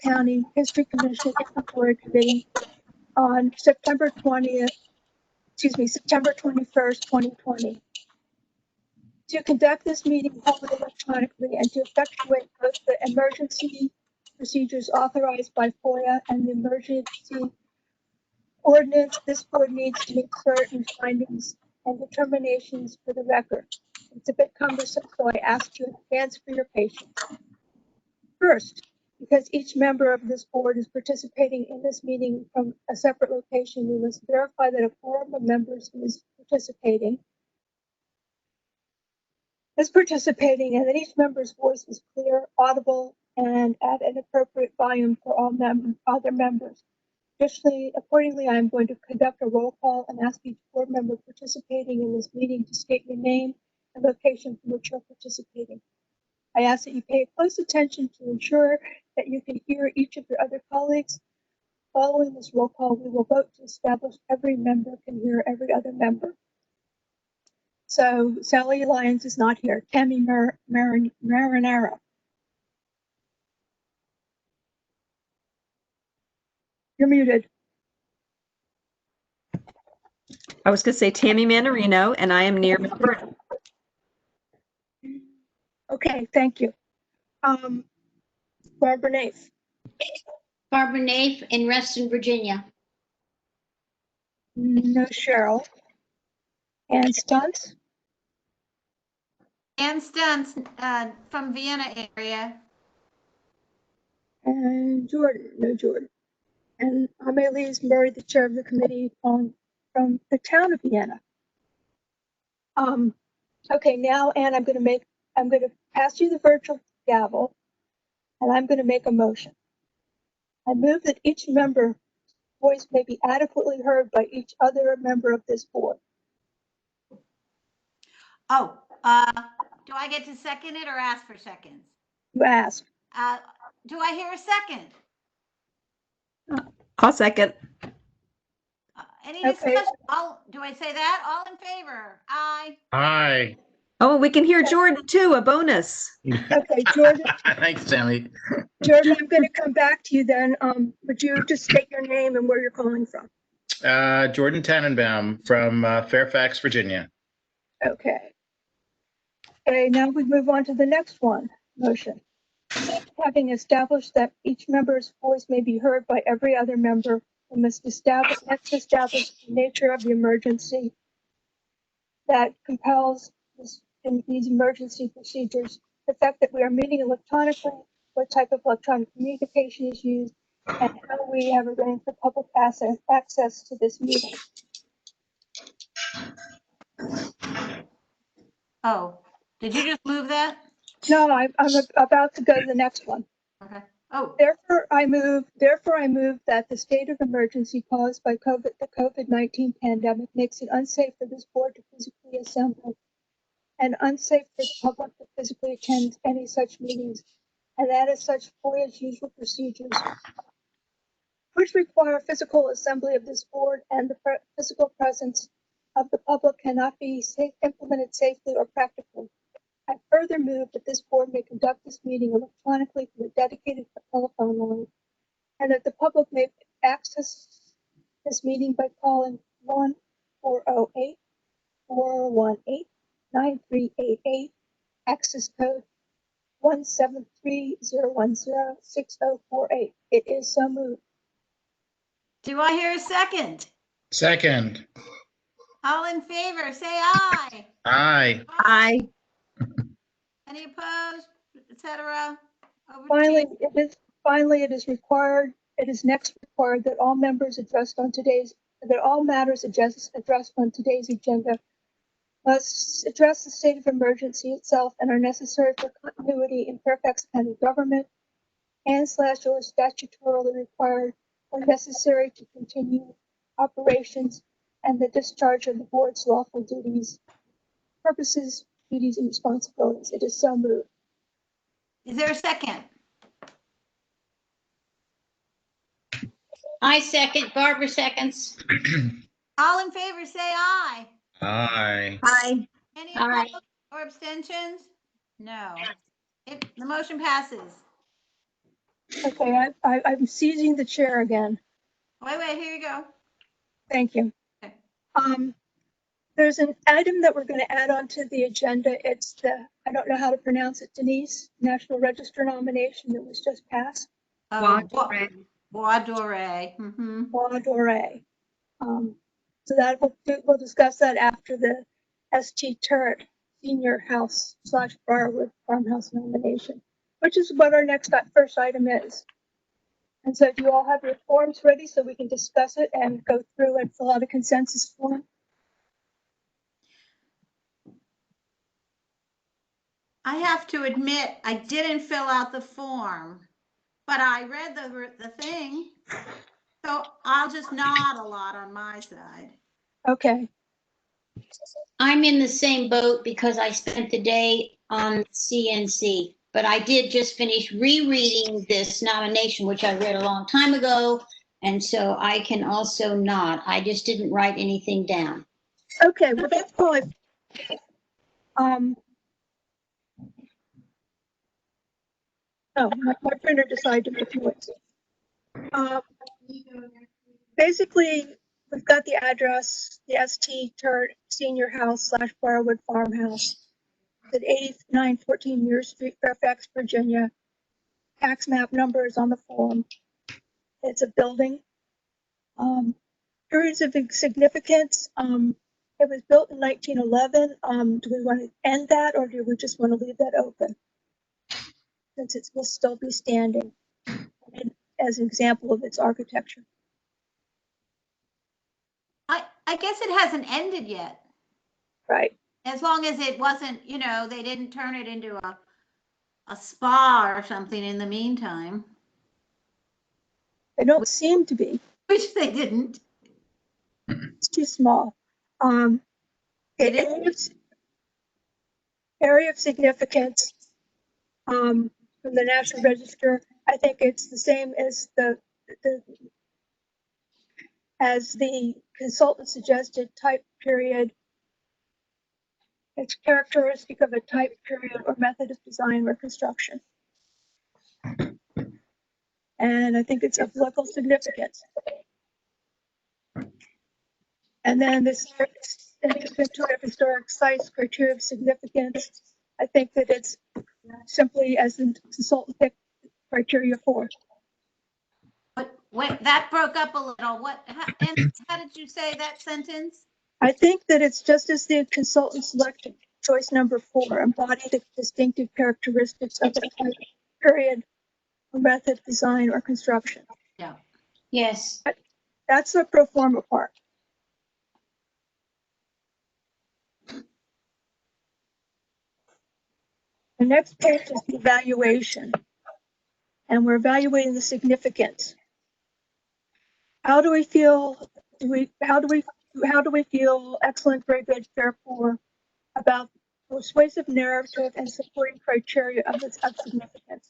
County History Commission Inventory Committee on September 21st, 2020. To conduct this meeting wholly electronically and to effectuate both the emergency procedures authorized by FOIA and the emergency ordinance, this board needs to make certain findings and determinations for the record. It's a bit cumbersome, so I ask you in advance for your patience. First, because each member of this board is participating in this meeting from a separate location, we must verify that a quorum of members is participating, and that each member's voice is clear, audible, and at an appropriate volume for all other members. Additionally, accordingly, I am going to conduct a roll call and ask each board member participating in this meeting to state your name and location from which you're participating. I ask that you pay close attention to ensure that you can hear each of your other colleagues. Following this roll call, we will vote to establish every member can hear every other member. So Sally Lyons is not here. Tammy Marinara. You're muted. I was going to say Tammy Manarino, and I am near McBurn. Okay, thank you. Barbara Nafe. Barbara Nafe in Reston, Virginia. No Cheryl. Ann Stuntz. Ann Stuntz from Vienna area. And Jordan. No Jordan. And Amelise Murray, the chair of the committee from the town of Vienna. Okay, now, Ann, I'm going to pass you the virtual gavel, and I'm going to make a motion. I move that each member's voice may be adequately heard by each other member of this board. Oh, do I get to second it or ask for seconds? You ask. Do I hear a second? I'll second. Any Okay. discussion? Do I say that? All in favor? Aye. Aye. Oh, we can hear Jordan too, a bonus. Okay, Jordan. Thanks, Tammy. Jordan, I'm going to come back to you then. Would you just state your name and where you're calling from? Jordan Tannenbaum from Fairfax, Virginia. Okay. Okay, now we move on to the next one. Motion. Having established that each member's voice may be heard by every other member, we must establish the nature of the emergency that compels these emergency procedures, the fact that we are meeting electronically, what type of electronic communication is used, and how we have arranged for public access to this meeting. Oh, did you just move that? No, I'm about to go to the next one. Okay. Oh, Therefore, I move that the state of emergency caused by the COVID-19 pandemic makes it unsafe for this board to physically assemble and unsafe for the public to physically attend any such meetings, and that as such, FOIA's usual procedures, which require physical assembly of this board and the physical presence of the public, cannot be implemented safely or practically. I further move that this board may conduct this meeting electronically through a dedicated telephone line, and that the public may access this meeting by calling 1-408-418-9388, access code 173-010-6048. It is so moved. do I hear a second? Second. All in favor, say aye. Aye. Aye. Any opposed, etc.? Finally, it is next required that all matters addressed on today's agenda must address the state of emergency itself and are necessary for continuity in Fairfax County government and/or statutorily required or necessary to continue operations and the discharge of the board's lawful duties, purposes, duties, and responsibilities. It is so moved. Is there a second? I second. Barbara seconds. All in favor, say aye. Aye. Aye. Any Aye. opposed or abstentions? No. The motion passes. Okay, I'm seizing the chair again. Wait, here you go. Thank you. Okay. There's an item that we're going to add onto the agenda. It's the, I don't know how to pronounce it, Denise, National Register nomination that was just passed. Oh, Bois Bois Doré. Mhm. Bois Doré. So that we'll discuss that after the ST Turret Senior House / Briarwood Farmhouse nomination, which is what our first item is. And so do you all have your forms ready so we can discuss it and go through and fill out a consensus form? I have to admit, I didn't fill out the form, but I read the thing. So I'll just nod a lot on my side. Okay, I'm in the same boat because I spent the day on CNC, but I did just finish rereading this nomination, which I read a long time ago. And so I can also nod. I just didn't write anything down. okay, well, that's fine. Oh, my printer decided to make noise. Basically, we've got the address, the ST Turret Senior House / Briarwood Farmhouse at 8914 Muir Street, Fairfax, Virginia. Tax map number is on the form. It's a building. Periods of significance. It was built in 1911. Do we want to end that, or do we just want to leave that open? Since it will still be standing as an example of its architecture. I guess it hasn't ended yet. Right. As long as it wasn't, they didn't turn it into a spa or something in the meantime, They don't seem to be. which they didn't. It's too small. It is. Area of significance from the National Register. I think it's the same as the consultant suggested type period. It's characteristic of a type period or method of design or construction. And I think it's of local significance. And then this inventory of historic sites, criteria of significance. I think that it's simply as the consultant picked criteria for. Wait, that broke up a little. How did you say that sentence? I think that it's just as the consultant selected choice number 4, embody the distinctive characteristics of a type, period, or method, design, or construction. Yeah. Yes. That's the pro forma part. The next page is the evaluation, and we're evaluating the significance. How do we feel? How do we feel? Excellent, very good, fair, poor, about persuasive narrative and supporting criteria of significance.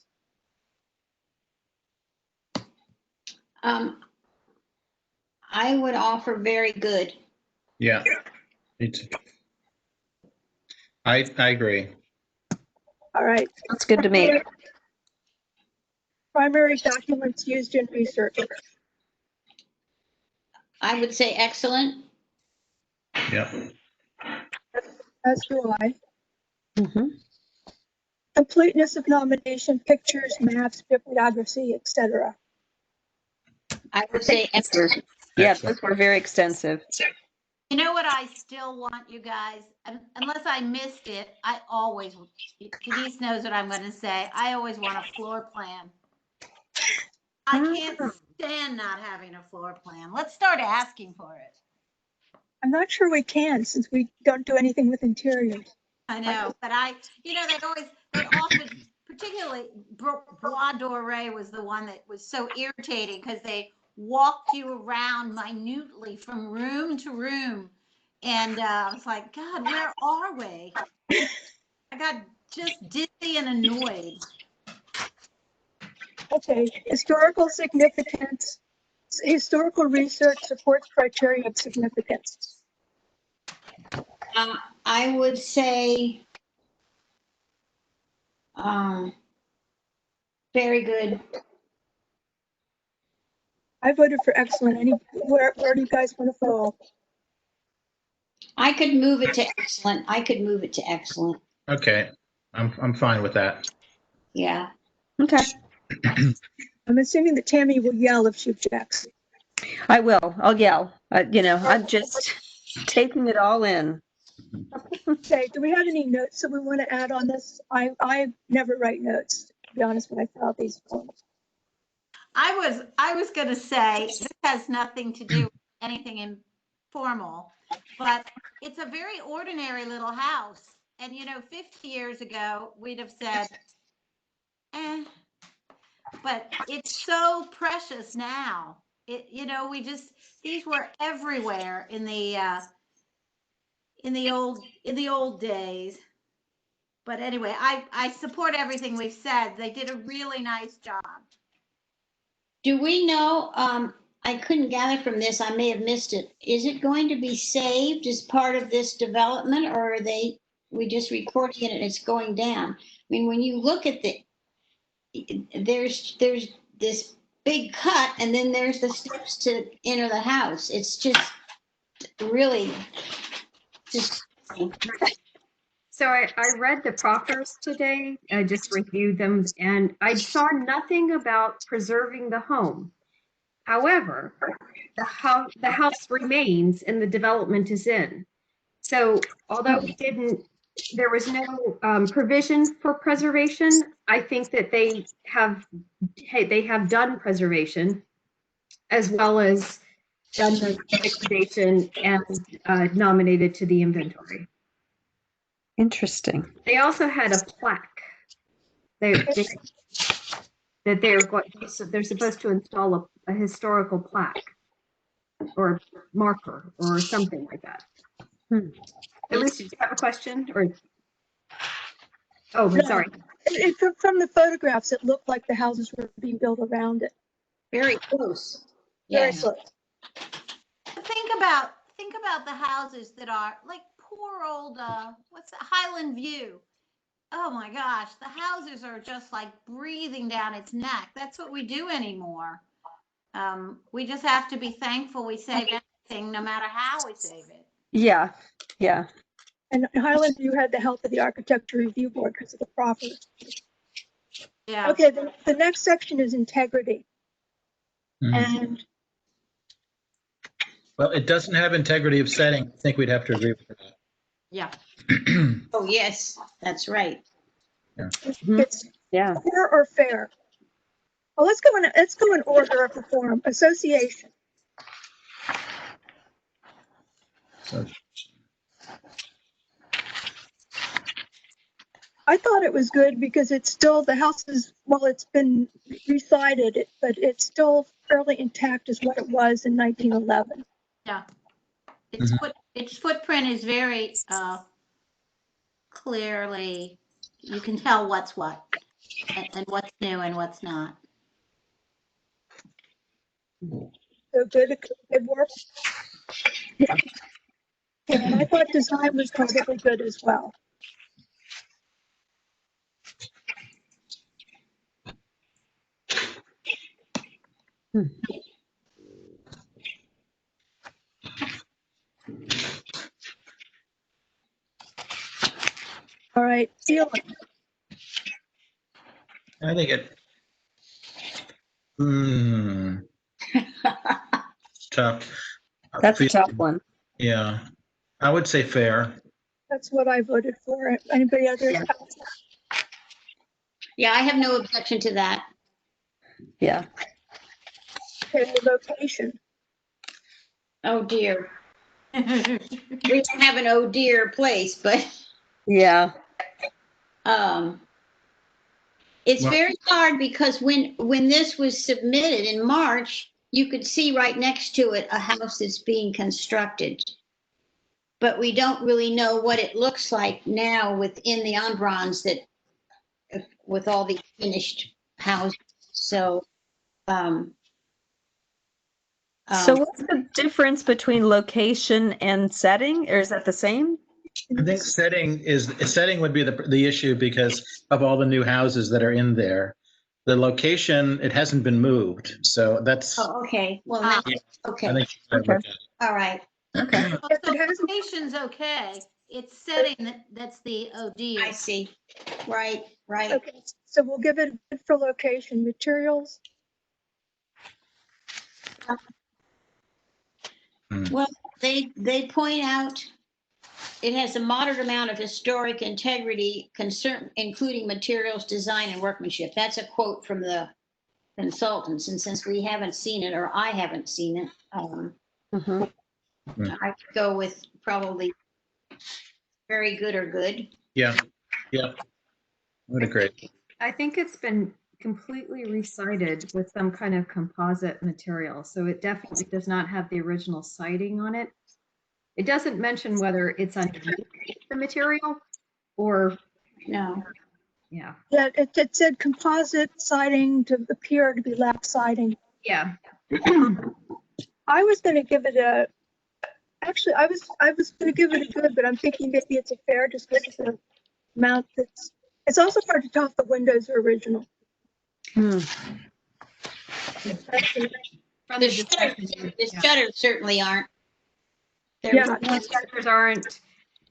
I would offer very good. Yeah. I agree. All right. That's good to me. Primary documents used in research. I would say excellent. Yeah. As do I. Mhm. Completeness of nomination, pictures, maps, bibliography, etc. I would say excellent. Yeah, Excellent. those were very extensive. You know what I still want, you guys, unless I missed it, Denise knows what I'm going to say. I always want a floor plan. I can't stand not having a floor plan. Let's start asking for it. I'm not sure we can since we don't do anything with interiors. I know, but they often, particularly Bois Doré was the one that was so irritating because they walked you around minutely from room to room. And I was like, God, where are we? I got just dizzy and annoyed. Okay, historical significance. Historical research supports criteria of significance. I would say very good. I voted for excellent. Where do you guys want to fall? I could move it to excellent. I could move it to excellent. Okay, I'm fine with that. Yeah. Okay, I'm assuming that Tammy will yell if she objects. I will. I'll yell. I'm just taking it all in. Okay, do we have any notes that we want to add on this? I never write notes, to be honest, when I fill out these forms. I was gonna say, this has nothing to do with anything informal, but it's a very ordinary little house. And 50 years ago, we'd have said, eh, but it's so precious now. These were everywhere in the old days. But anyway, I support everything we've said. They did a really nice job. Do we know, I couldn't gather from this, I may have missed it. Is it going to be saved as part of this development, or are we just recording it and it's going down? I mean, when you look at there's this big cut and then there's the steps to enter the house. It's just really just. So I read the proffers today. I just reviewed them and I saw nothing about preserving the home. However, the house remains and the development is in. So although there was no provision for preservation, I think that they have done preservation as well as done the liquidation and nominated to the inventory. Interesting. They also had a plaque. They're supposed to install a historical plaque or marker or something like that. Elise, did you have a question? Oh, No. sorry. From the photographs, it looked like the houses were being built around it. Very close. Very Yes. close. Think about the houses that are like poor old what's that, Highland View. Oh my gosh, the houses are just like breathing down its neck. That's what we do anymore. We just have to be thankful we save anything, no matter how we save it. Yeah, yeah. And Highland View had the help of the Architecture Review Board because of the proffers. Yeah. Okay, the next section is integrity. Mhm. And Well, it doesn't have integrity of setting. I think we'd have to agree with Yeah. that. Oh, yes, that's right. it's Yeah. poor or fair. Well, let's go in order of the form. Association. So, I thought it was good because it's still, the house is, well, it's been resided, but it's still fairly intact as what it was in 1911. Yeah. Its footprint is very clearly, you can tell what's what and what's new and what's not. So good work. Yeah. And I thought design was probably good as well. All right, feeling. I think it. Tough. That's a tough one. Yeah, I would say fair. That's what I voted for. Anybody other? Yeah. Yeah, I have no objection to that. Yeah. Okay, location. Oh dear. We don't have an oh dear place, but Yeah. it's Well- very hard because when this was submitted in March, you could see right next to it a house that's being constructed. But we don't really know what it looks like now within the environs that with all the finished houses. So So what's the difference between location and setting, or is that the same? I think setting would be the issue because of all the new houses that are in there. The location, it hasn't been moved, so that's, Oh, okay, well, Ah. now, I okay, think. Okay. all right. Okay. Well, If so it hasn't- location's okay. It's setting that's the OD. I see. Right, right. Okay, so we'll give it a good for location. Materials, Well, they point out it has a moderate amount of historic integrity concern, including materials, design, and workmanship. That's a quote from the consultants. And since we haven't seen it, or I haven't seen it, Mhm. I could go with probably very good or good. Yeah, yeah. I would agree. I think it's been completely recited with some kind of composite material, so it definitely does not have the original siding on it. It doesn't mention whether it's underneath the material or, No. yeah, yeah, it said composite siding to appear to be lap siding. yeah. I was gonna give it a, actually, I was gonna give it a good, but I'm thinking maybe it's a fair just because of the amount it's also hard to tell if the windows are original. Hmm. From The the discussion, the yeah. shutters certainly aren't. They're- Yeah, No, the shutters aren't,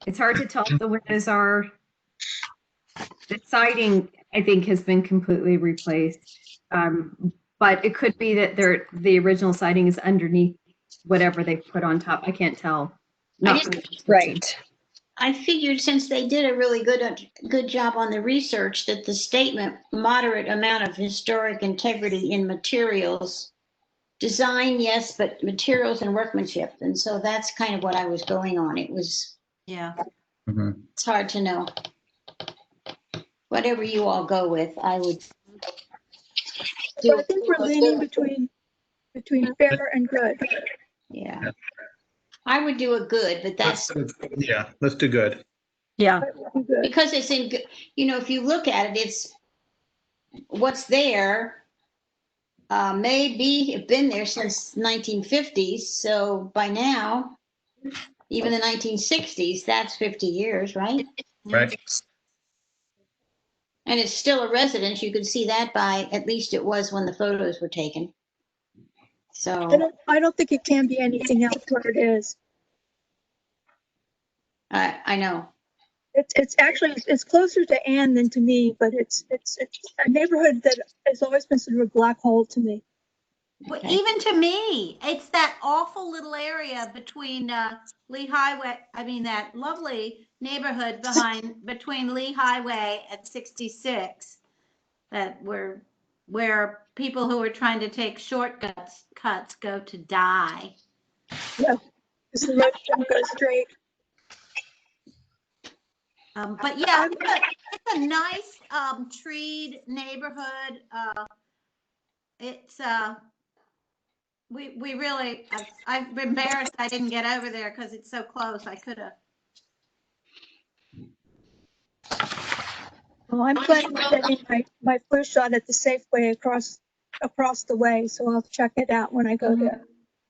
it's hard to tell if the windows are. The siding, I think, has been completely replaced. But it could be that the original siding is underneath whatever they put on top. I can't tell. Not from the description. Right. I figured since they did a really good job on the research that the statement moderate amount of historic integrity in materials, design, yes, but materials and workmanship. And so that's kind of what I was going on. It was, Yeah. Mhm. it's hard to know. Whatever you all go with, I would. so I think we're leaning between fair and good. Yeah. I would do a good, but that's Yeah, let's do good. Yeah. That would be good. because it's in, if you look at it, it's what's there may have been there since 1950s. So by now, even the 1960s, that's 50 years, right? Right. And it's still a residence. You could see that by, at least it was when the photos were taken. So I don't think it can be anything else where it is. I know. It's actually, it's closer to Anne than to me, but it's a neighborhood that has always been sort of a black hole to me. Well, Okay. even to me, it's that awful little area between Lee Highway, that lovely neighborhood between Lee Highway and 66 that where people who are trying to take shortcuts go to die. Yeah, because the road don't go straight. But yeah, it's a nice treed neighborhood. It's we really I'm embarrassed I didn't get over there because it's so close. I could have. Well, I'm planning on getting my flu shot at the Safeway across the way, so I'll check it out when I go there.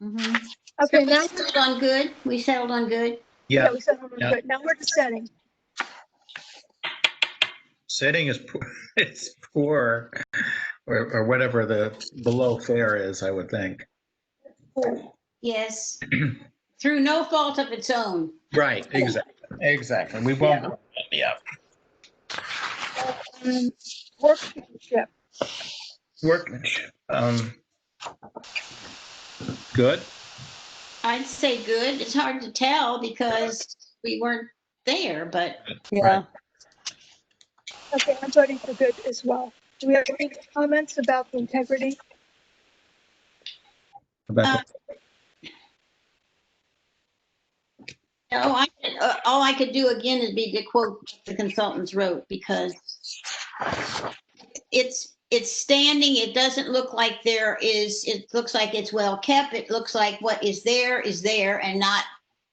Mm-hmm. Okay, So now we settled on good. We settled on good. Yeah, we settled on Yeah. good. Now we're to setting. setting is poor, it's poor, or whatever the below fair is, I would think. Yes. Through no fault of its own. Right, exactly. We won't. Yeah. Workmanship. Workmanship. Good. I'd say good. It's hard to tell because we weren't there, but Yeah. Okay, I'm voting for good as well. Do we have any comments about the integrity? Rebecca. no, all I could do again is be to quote the consultants wrote because it's standing. It doesn't look like it looks like it's well kept. It looks like what is there and not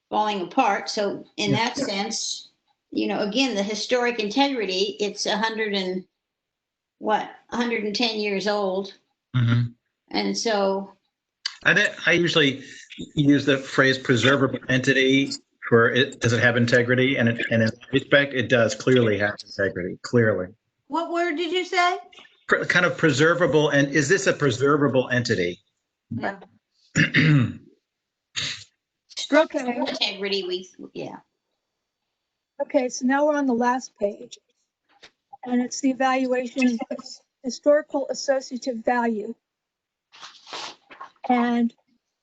falling apart. So in that sense, again, the historic integrity, it's 110 years old. Mhm. And so, I usually use the phrase preservable entity for it. Does it have integrity? And in respect, it does clearly have integrity. Clearly. What word did you say? kind of preservable, and is this a preservable entity? Yeah. Structural integrity, yeah. Okay, so now we're on the last page. And it's the evaluation of historical associative value. And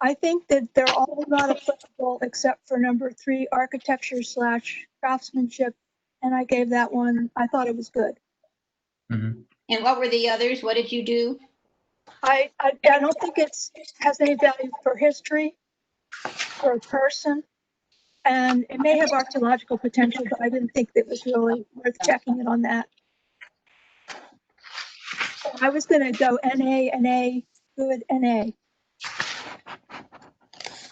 I think that they're all not applicable except for number 3, architecture/craftsmanship. And I gave that one, I thought it was good. Mhm. And what were the others? What did you do? I don't think has any value for history, for a person, and it may have archaeological potential, but I didn't think it was really worth checking it on that. So I was going to go NA, good NA.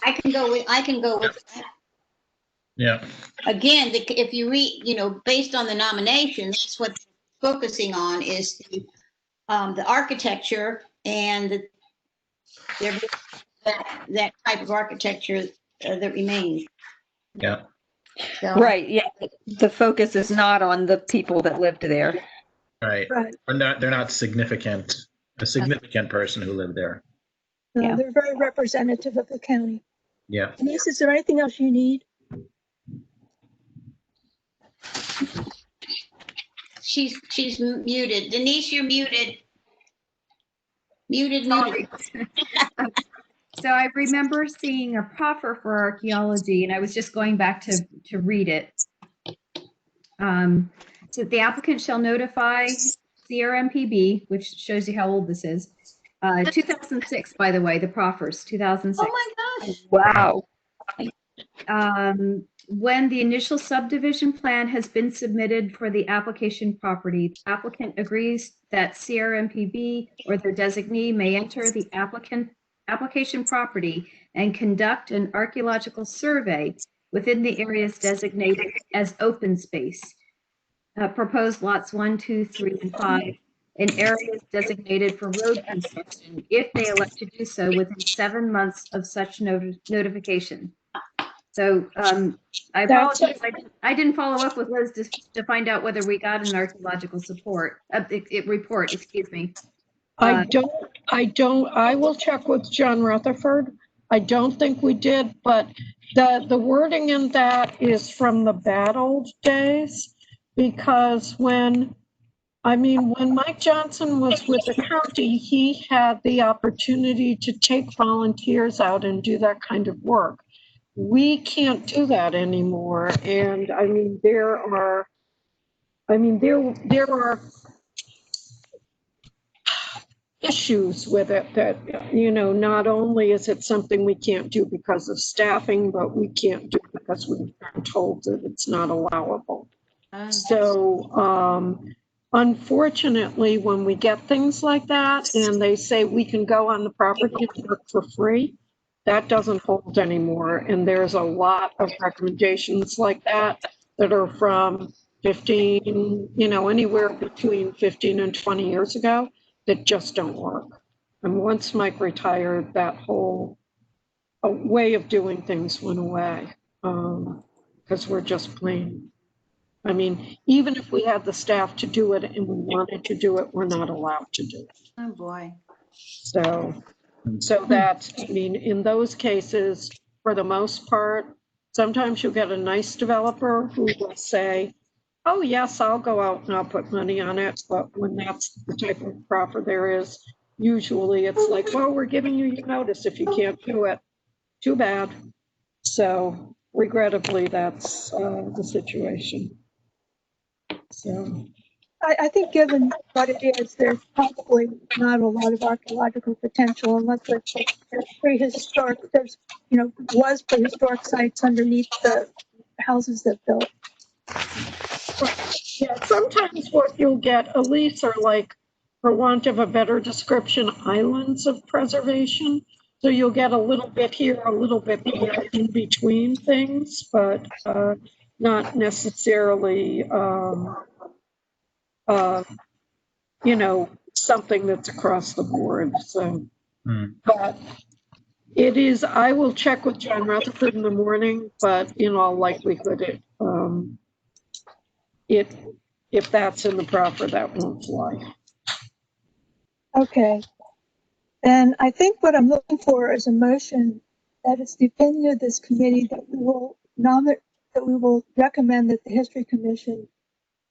I can go with that. Yeah. Again, if you read, based on the nomination, that's what they're focusing on is the architecture and that type of architecture that remains. Yeah. So, Right, yeah. The focus is not on the people that lived there. Right. Right. They're not significant, a significant person who lived there. No, Yeah. they're very representative of the county. Yeah. Denise, is there anything else you need? she's muted. Denise, you're muted. Muted. Sorry. So I remember seeing a proffer for archaeology, and I was just going back to read it. So the applicant shall notify CRMPB, which shows you how old this is. 2006, by the way, the proffers, 2006. Oh my gosh. Wow. When the initial subdivision plan has been submitted for the application property, the applicant agrees that CRMPB or their designee may enter the application property and conduct an archaeological survey within the areas designated as open space. Proposed lots 1, 2, 3, and 5 in areas designated for road construction if they elect to do so within 7 months of such notification. So I apologize. I didn't follow up with Liz to find out whether we got an archaeological report. Excuse me. I will check with John Rutherford. I don't think we did, but the wording in that is from the bad old days, because when Mike Johnson was with the county, he had the opportunity to take volunteers out and do that kind of work. We can't do that anymore. And there are issues with it that, not only is it something we can't do because of staffing, but we can't do because we've been told that it's not allowable. So, unfortunately, when we get things like that and they say we can go on the property and work for free, that doesn't hold anymore. And there's a lot of recommendations like that are from 15, anywhere between 15 and 20 years ago that just don't work. And once Mike retired, that whole way of doing things went away because we're just plain. Even if we had the staff to do it and we wanted to do it, we're not allowed to do it. Oh, boy. So that's, in those cases, for the most part, sometimes you'll get a nice developer who will say, oh, yes, I'll go out and I'll put money on it. But when that's the type of proffer there is, usually it's like, well, we're giving you your notice. If you can't do it, too bad. So regrettably, that's the situation. So I think given what it is, there's probably not a lot of archaeological potential unless there's prehistoric, was prehistoric sites underneath the houses that built. yeah, sometimes what you'll get, Elise, are like, for want of a better description, islands of preservation. So you'll get a little bit here, a little bit there in between things, but not necessarily something that's across the board. So, but it is, I will check with John Rutherford in the morning, but in all likelihood, if that's in the proffer, that won't fly. Okay. Then I think what I'm looking for is a motion that it's the opinion of this committee that we will recommend that the History Commission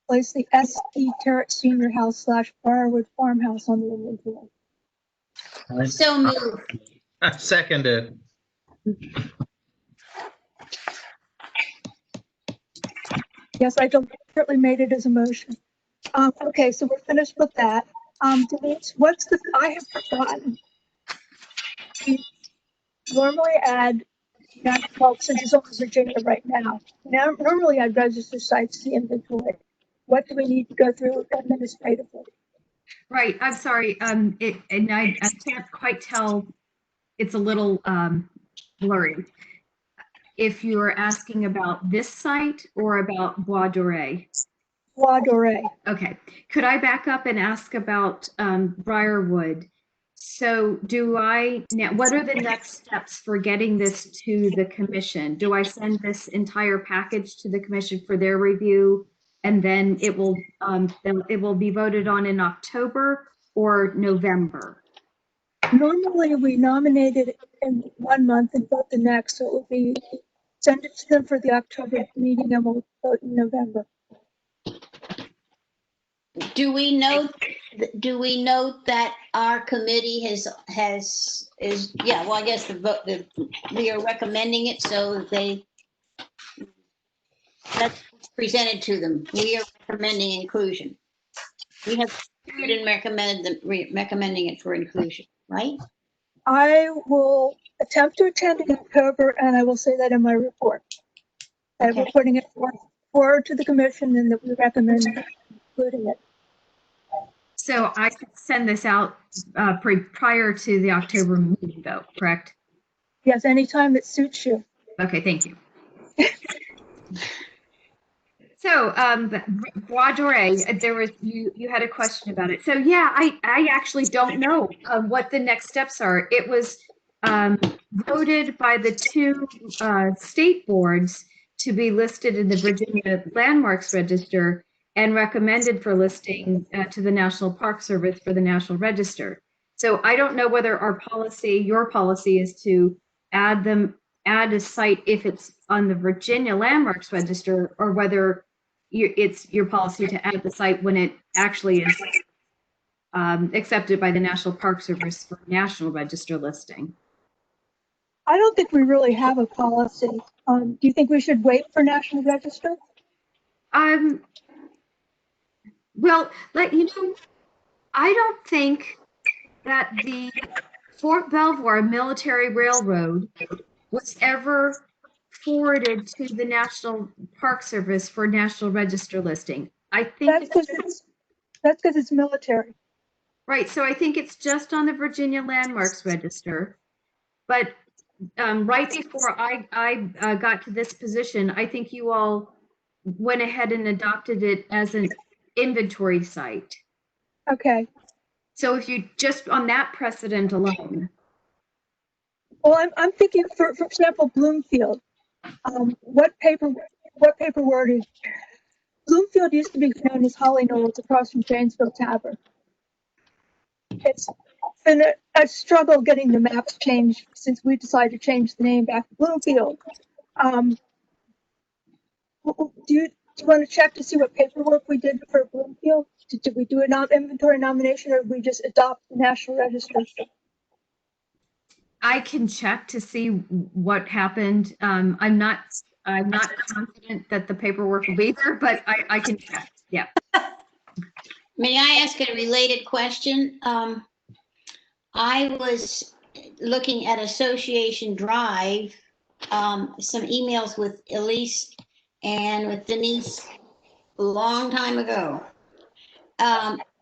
place the S.E. Terrace Senior House / Briarwood Farmhouse on the inventory. So move. I seconded. Yes, I deliberately made it as a motion. Okay, so we're finished with that. Denise, I have forgotten. We normally add well, since it's only Virginia right now. Normally I'd register sites to the inventory. What do we need to go through administratively? Right, I'm sorry, and I can't quite tell, it's a little blurry. If you're asking about this site or about Bois Doré? Bois Doré. Okay, could I back up and ask about Briarwood? So what are the next steps for getting this to the commission? Do I send this entire package to the commission for their review? And then it will be voted on in October or November? Normally we nominate it in 1 month and vote the next, so it would be send it to them for the October meeting and we'll vote in November. Do we note that our committee is well, I guess we are recommending it, so that's presented to them. We are recommending inclusion. We have recommending it for inclusion, right? I will attempt to attend in October and I will say that in my report. That we're putting it forward to the commission and that we recommend including it. So I could send this out prior to the October meeting though, correct? Yes, anytime that suits you. Okay, thank you. So Bois Doré, you had a question about it. So yeah, I actually don't know what the next steps are. It was voted by the 2 state boards to be listed in the Virginia Landmarks Register and recommended for listing to the National Park Service for the National Register. So I don't know whether your policy is to add a site if it's on the Virginia Landmarks Register, or whether it's your policy to add the site when it actually is accepted by the National Park Service for National Register listing. I don't think we really have a policy. Do you think we should wait for National Register? Well, I don't think that the Fort Belvoir Military Railroad was ever forwarded to the National Park Service for National Register listing. I think that's because it's military. Right, so I think it's just on the Virginia Landmarks Register. But right before I got to this position, I think you all went ahead and adopted it as an inventory site. Okay. So if you just on that precedent alone. Well, I'm thinking for example, Bloomfield. What paper wording? Bloomfield used to be known as Holly Knolls across from Janesville Tavern. It's been a struggle getting the maps changed since we decided to change the name back to Bloomfield. Do you want to check to see what paperwork we did for Bloomfield? Did we do an inventory nomination, or did we just adopt the National Register? I can check to see what happened. I'm not confident that the paperwork will be there, but I can check. Yeah. May I ask a related question? I was looking at Association Drive, some emails with Elise and with Denise a long time ago.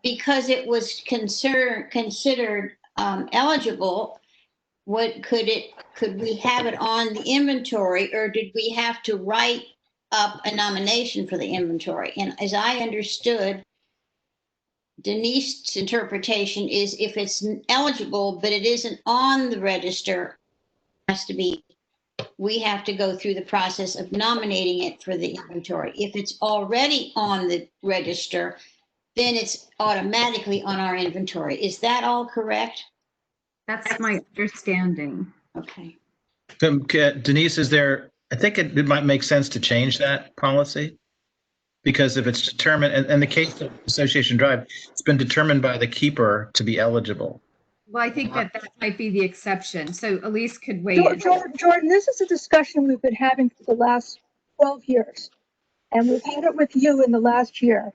Because it was considered eligible, could we have it on the inventory, or did we have to write up a nomination for the inventory? And as I understood, Denise's interpretation is if it's eligible, but it isn't on the register, we have to go through the process of nominating it for the inventory. If it's already on the register, then it's automatically on our inventory. Is that all correct? That's my understanding. Okay. Denise, I think it might make sense to change that policy. Because if it's determined, in the case of Association Drive, it's been determined by the keeper to be eligible. Well, I think that might be the exception. So Elise could weigh in. Jordan, this is a discussion we've been having for the last 12 years. And we've had it with you in the last year.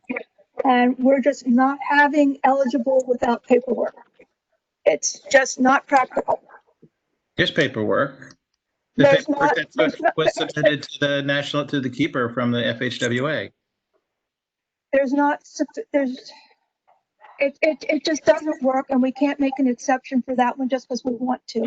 And we're just not having eligible without paperwork. It's just not practical. There's paperwork. The There's paperwork not- was submitted to the keeper from the FHWA. It just doesn't work, and we can't make an exception for that one just because we want to.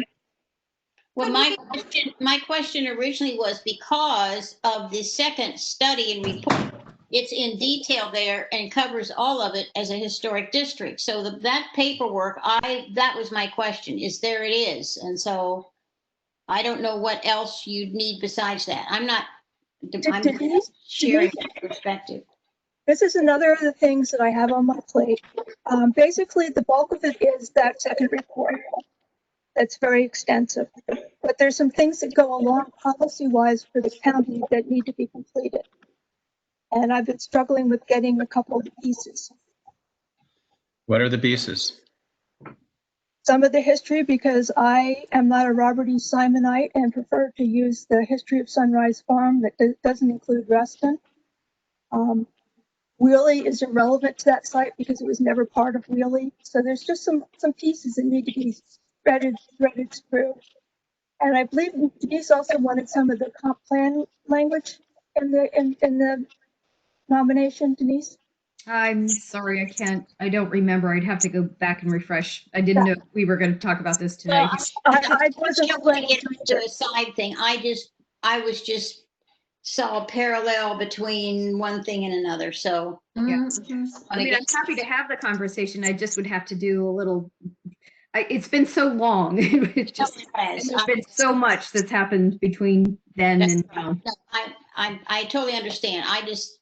Well, my question originally was because of the second study and report. It's in detail there and covers all of it as a historic district. So that paperwork, that was my question, is there it is. And so I don't know what else you'd need besides that. I'm sharing that perspective. This is another of the things that I have on my plate. Basically, the bulk of it is that second report. That's very extensive. But there's some things that go along policy-wise for the county that need to be completed. And I've been struggling with getting a couple of pieces. What are the pieces? Some of the history, because I am not a Robert E. Simonite and prefer to use the history of Sunrise Farm that doesn't include Reston. Wheelie is irrelevant to that site because it was never part of Wheelie. So there's just some pieces that need to be threaded through. And I believe Denise also wanted some of the comp plan language in the nomination, Denise. I'm sorry, I don't remember. I'd have to go back and refresh. I didn't know we were going to talk about this tonight. I wasn't Don't want to get into a side thing. I was just saw a parallel between one thing and another. So Yeah. I mean, I'm happy to have the conversation. I just would have to do a little. It's been so long. It's just there's been so much that's happened between then and now. I totally understand. I just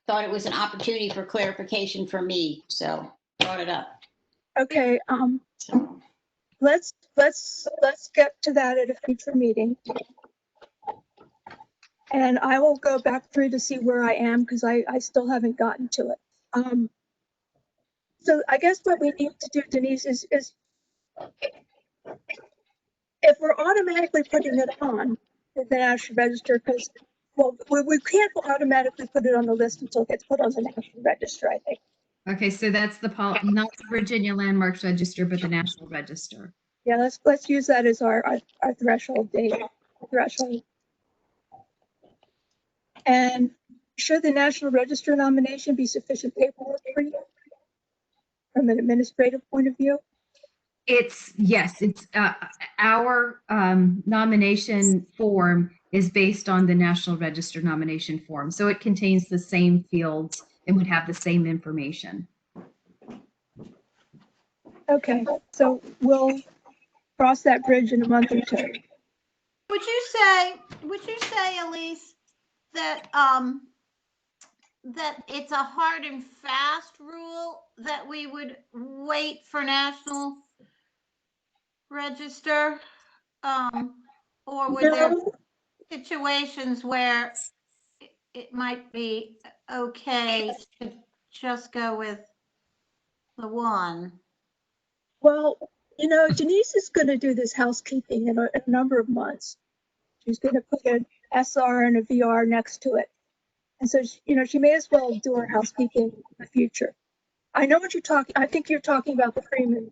thought it was an opportunity for clarification for me, so brought it up. Okay. Let's get to that at a future meeting. And I will go back through to see where I am because I still haven't gotten to it. So I guess what we need to do, Denise, is if we're automatically putting it on the National Register, because we can't automatically put it on the list until it gets put on the National Register, I think. Okay, so that's not the Virginia Landmarks Register, but the National Register. Yeah, let's use that as our threshold date. Threshold. And should the National Register nomination be sufficient paperwork for you from an administrative point of view? Yes, it's our nomination form is based on the National Register nomination form. So it contains the same fields and would have the same information. Okay, so we'll cross that bridge in a month or two. Would you say, Elise, that that it's a hard and fast rule that we would wait for National Register, or would there be situations where it might be okay to just go with the one? Well, Denise is going to do this housekeeping in a number of months. She's going to put an SR and a VR next to it. And so, she may as well do her housekeeping in the future. I know what you're talking. I think you're talking about the Freeman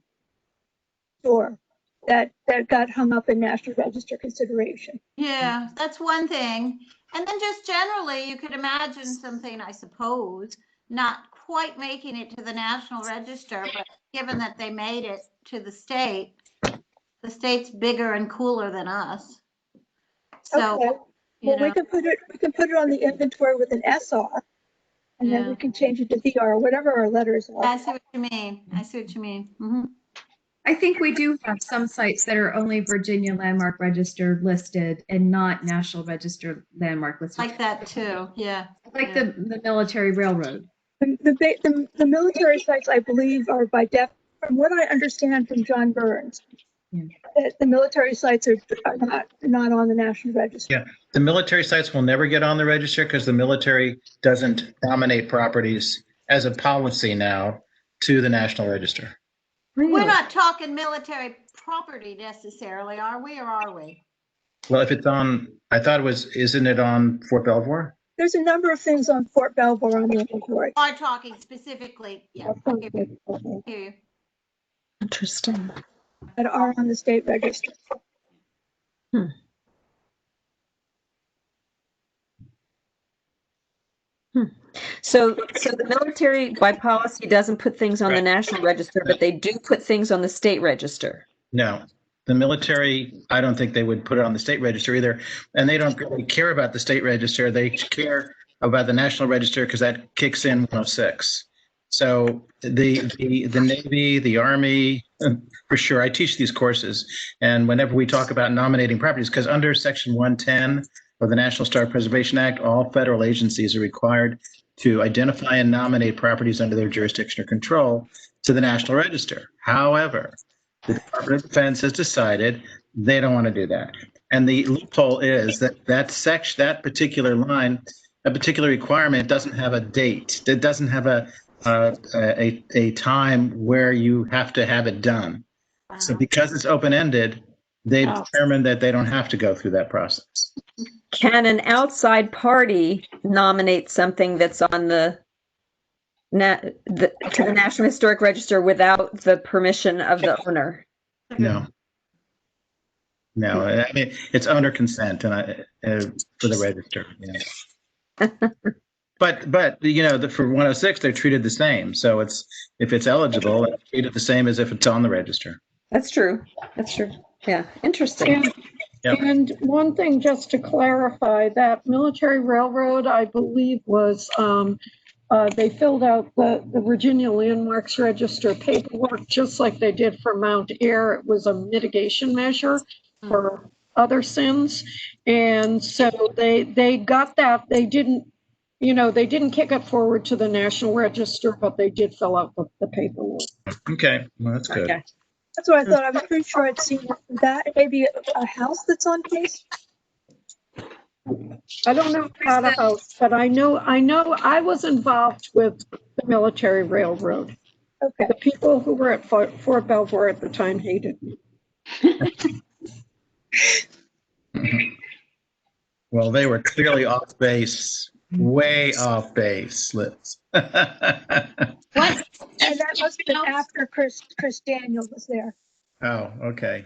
store that got hung up in National Register consideration. Yeah, that's one thing. And then just generally, you could imagine something, I suppose, not quite making it to the National Register, but given that they made it to the state's bigger and cooler than us. So, okay. Well, we can put it on the inventory with an SR, and then we can change it to VR or whatever our letters are. I see what you mean. Mm-hmm. I think we do have some sites that are only Virginia Landmark Register listed and not National Register Landmark listed. Like that too, yeah. Like the military railroad. The military sites, I believe, are from what I understand from John Burns, that the military sites are not on the National Register. Yeah, the military sites will never get on the register because the military doesn't nominate properties as a policy now to the National Register. We're not talking military property necessarily, are we, or are we? Well, if it's on, I thought it was, isn't it on Fort Belvoir? There's a number of things on Fort Belvoir on the inventory. Are talking specifically, yeah. I hear you. Interesting. That are on the state register. So the military by policy doesn't put things on the National Register, but they do put things on the state register. No, the military, I don't think they would put it on the state register either. And they don't really care about the state register. They care about the National Register because that kicks in 106. So the Navy, the Army, for sure, I teach these courses. And whenever we talk about nominating properties, because under Section 110 of the National Historic Preservation Act, all federal agencies are required to identify and nominate properties under their jurisdiction or control to the National Register. However, the Department of Defense has decided they don't want to do that. And the loophole is that particular line, a particular requirement doesn't have a date. It doesn't have a time where you have to have it done. So because it's open-ended, they've determined that they don't have to go through that process. Can an outside party nominate something that's on to the National Historic Register without the permission of the owner? No. I mean, it's owner consent and for the register. Yeah. But you know, for 106, they're treated the same. So if it's eligible, it's treated the same as if it's on the register. That's true. Yeah, interesting. And one thing just to clarify, that military railroad, I believe, was they filled out the Virginia Landmarks Register paperwork just like they did for Mount Air. It was a mitigation measure for other sins. And so they got that. They didn't kick it forward to the National Register, but they did fill out the paperwork. Okay, well, that's good. Okay. That's what I thought. I was pretty sure I'd seen that. Maybe a house that's on case. I don't know about a house, but I know I was involved with the military railroad. Okay. The people who were at Fort Belvoir at the time hated me. Well, they were clearly off base, way off base, Liz. What? And that must have been after Chris Daniel was there. Oh, okay.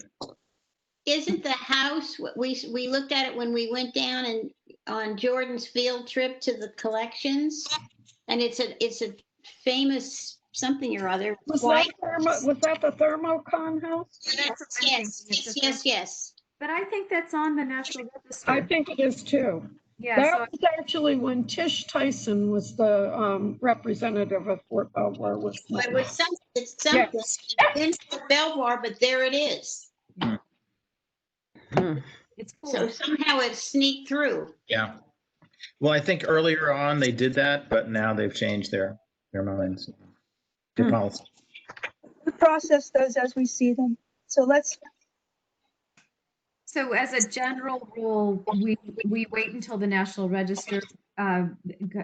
Isn't the house, we looked at it when we went down and on Jordan's field trip to the collections, and it's a famous something or other. Was that the Thermocon house? Yes. But I think that's on the National Register. I think it is too. Yeah, That was actually when Tish Tyson was the representative of Fort Belvoir. It was something. It's something. Yes. In Belvoir, but there it is. It's cool. So somehow it sneaked through. Yeah. Well, I think earlier on they did that, but now they've changed their minds, their policy. We process those as we see them. So So as a general rule, we wait until the National Register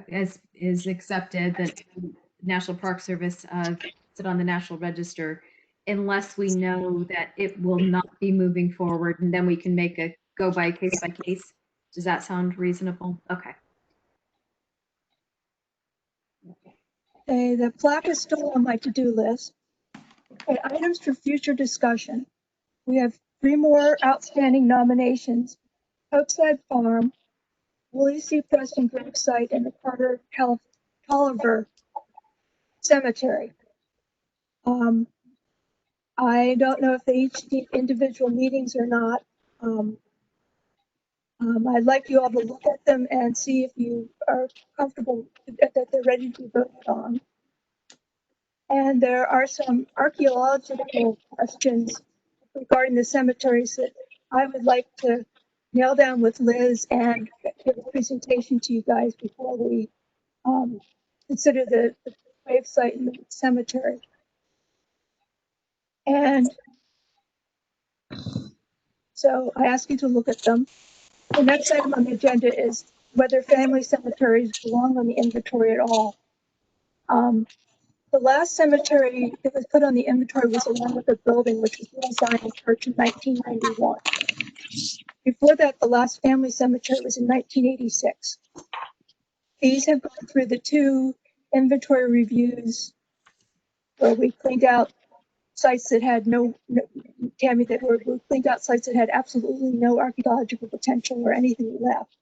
is accepted, that the National Park Service puts it on the National Register, unless we know that it will not be moving forward, and then we can make a go by case. Does that sound reasonable? Okay. the plaque is still on my to-do list. Okay, items for future discussion. We have 3 more outstanding nominations: Oakside Farm, Willie C. Preston gravesite, and the Carter Tolliver Cemetery. I don't know if they each need individual meetings or not. I'd like you all to look at them and see if you are comfortable that they're ready to be voted on. And there are some archaeological questions regarding the cemeteries that I would like to nail down with Liz and give a presentation to you guys before we consider the grave site in the cemetery. And so I ask you to look at them. The next item on the agenda is whether family cemeteries belong on the inventory at all. The last cemetery that was put on the inventory was along with a building, which was Little Zion Church in 1991. Before that, the last family cemetery was in 1986. These have gone through the 2 inventory reviews where we cleaned out sites that had Tammy, that were cleaned out sites that had absolutely no archaeological potential or anything left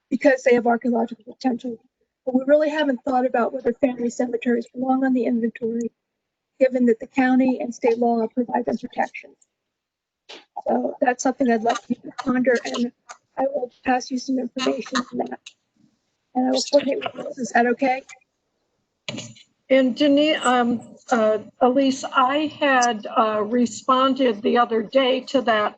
because they have archaeological potential. But we really haven't thought about whether family cemeteries belong on the inventory, given that the county and state law provide them protection. So that's something I'd like you to ponder, and I will pass you some information on that. And I will coordinate with Liz. Is that okay? And Denise, Elise, I had responded the other day to that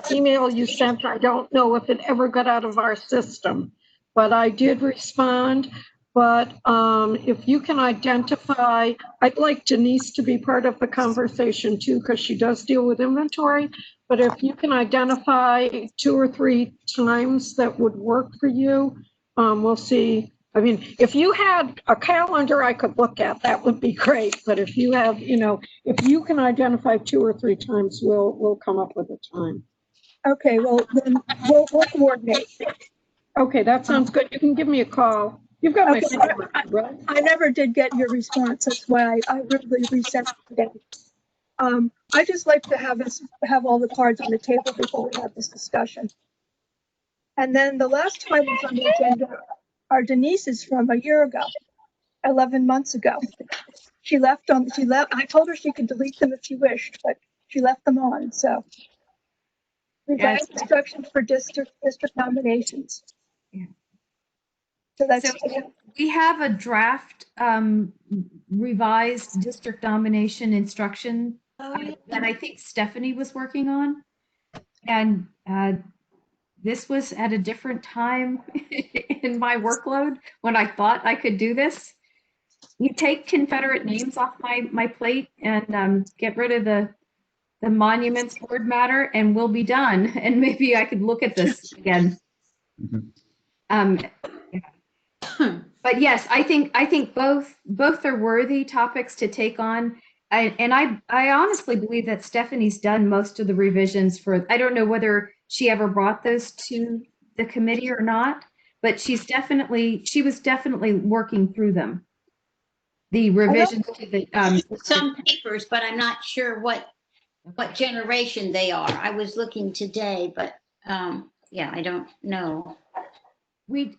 email you sent. I don't know if it ever got out of our system, but I did respond. But if you can identify, I'd like Denise to be part of the conversation too, because she does deal with inventory. But if you can identify 2 or 3 times that would work for you, we'll see. I mean, if you had a calendar I could look at, that would be great. But if you have, if you can identify 2 or 3 times, we'll come up with a time. Okay, well, then we'll coordinate. Okay, that sounds good. You can give me a call. You've got my Okay. phone number, right? I never did get your response. That's why I really resent it today. I just like to have all the cards on the table before we have this discussion. And then the last two items on the agenda are Denise's from a year ago, 11 months ago. She left. I told her she could delete them if she wished, but she left them on. So revised instructions for district nominations. Yeah. So that's. So we have a draft revised district nomination instruction that I think Stephanie was working on. And this was at a different time in my workload when I thought I could do this. You take Confederate names off my plate and get rid of the monuments board matter, and we'll be done. And maybe I could look at this again. But yes, I think both are worthy topics to take on. I honestly believe that Stephanie's done most of the revisions for, I don't know whether she ever brought those to the committee or not, but she was definitely working through them. The revisions to the Some papers, but I'm not sure what generation they are. I was looking today, but yeah, I don't know.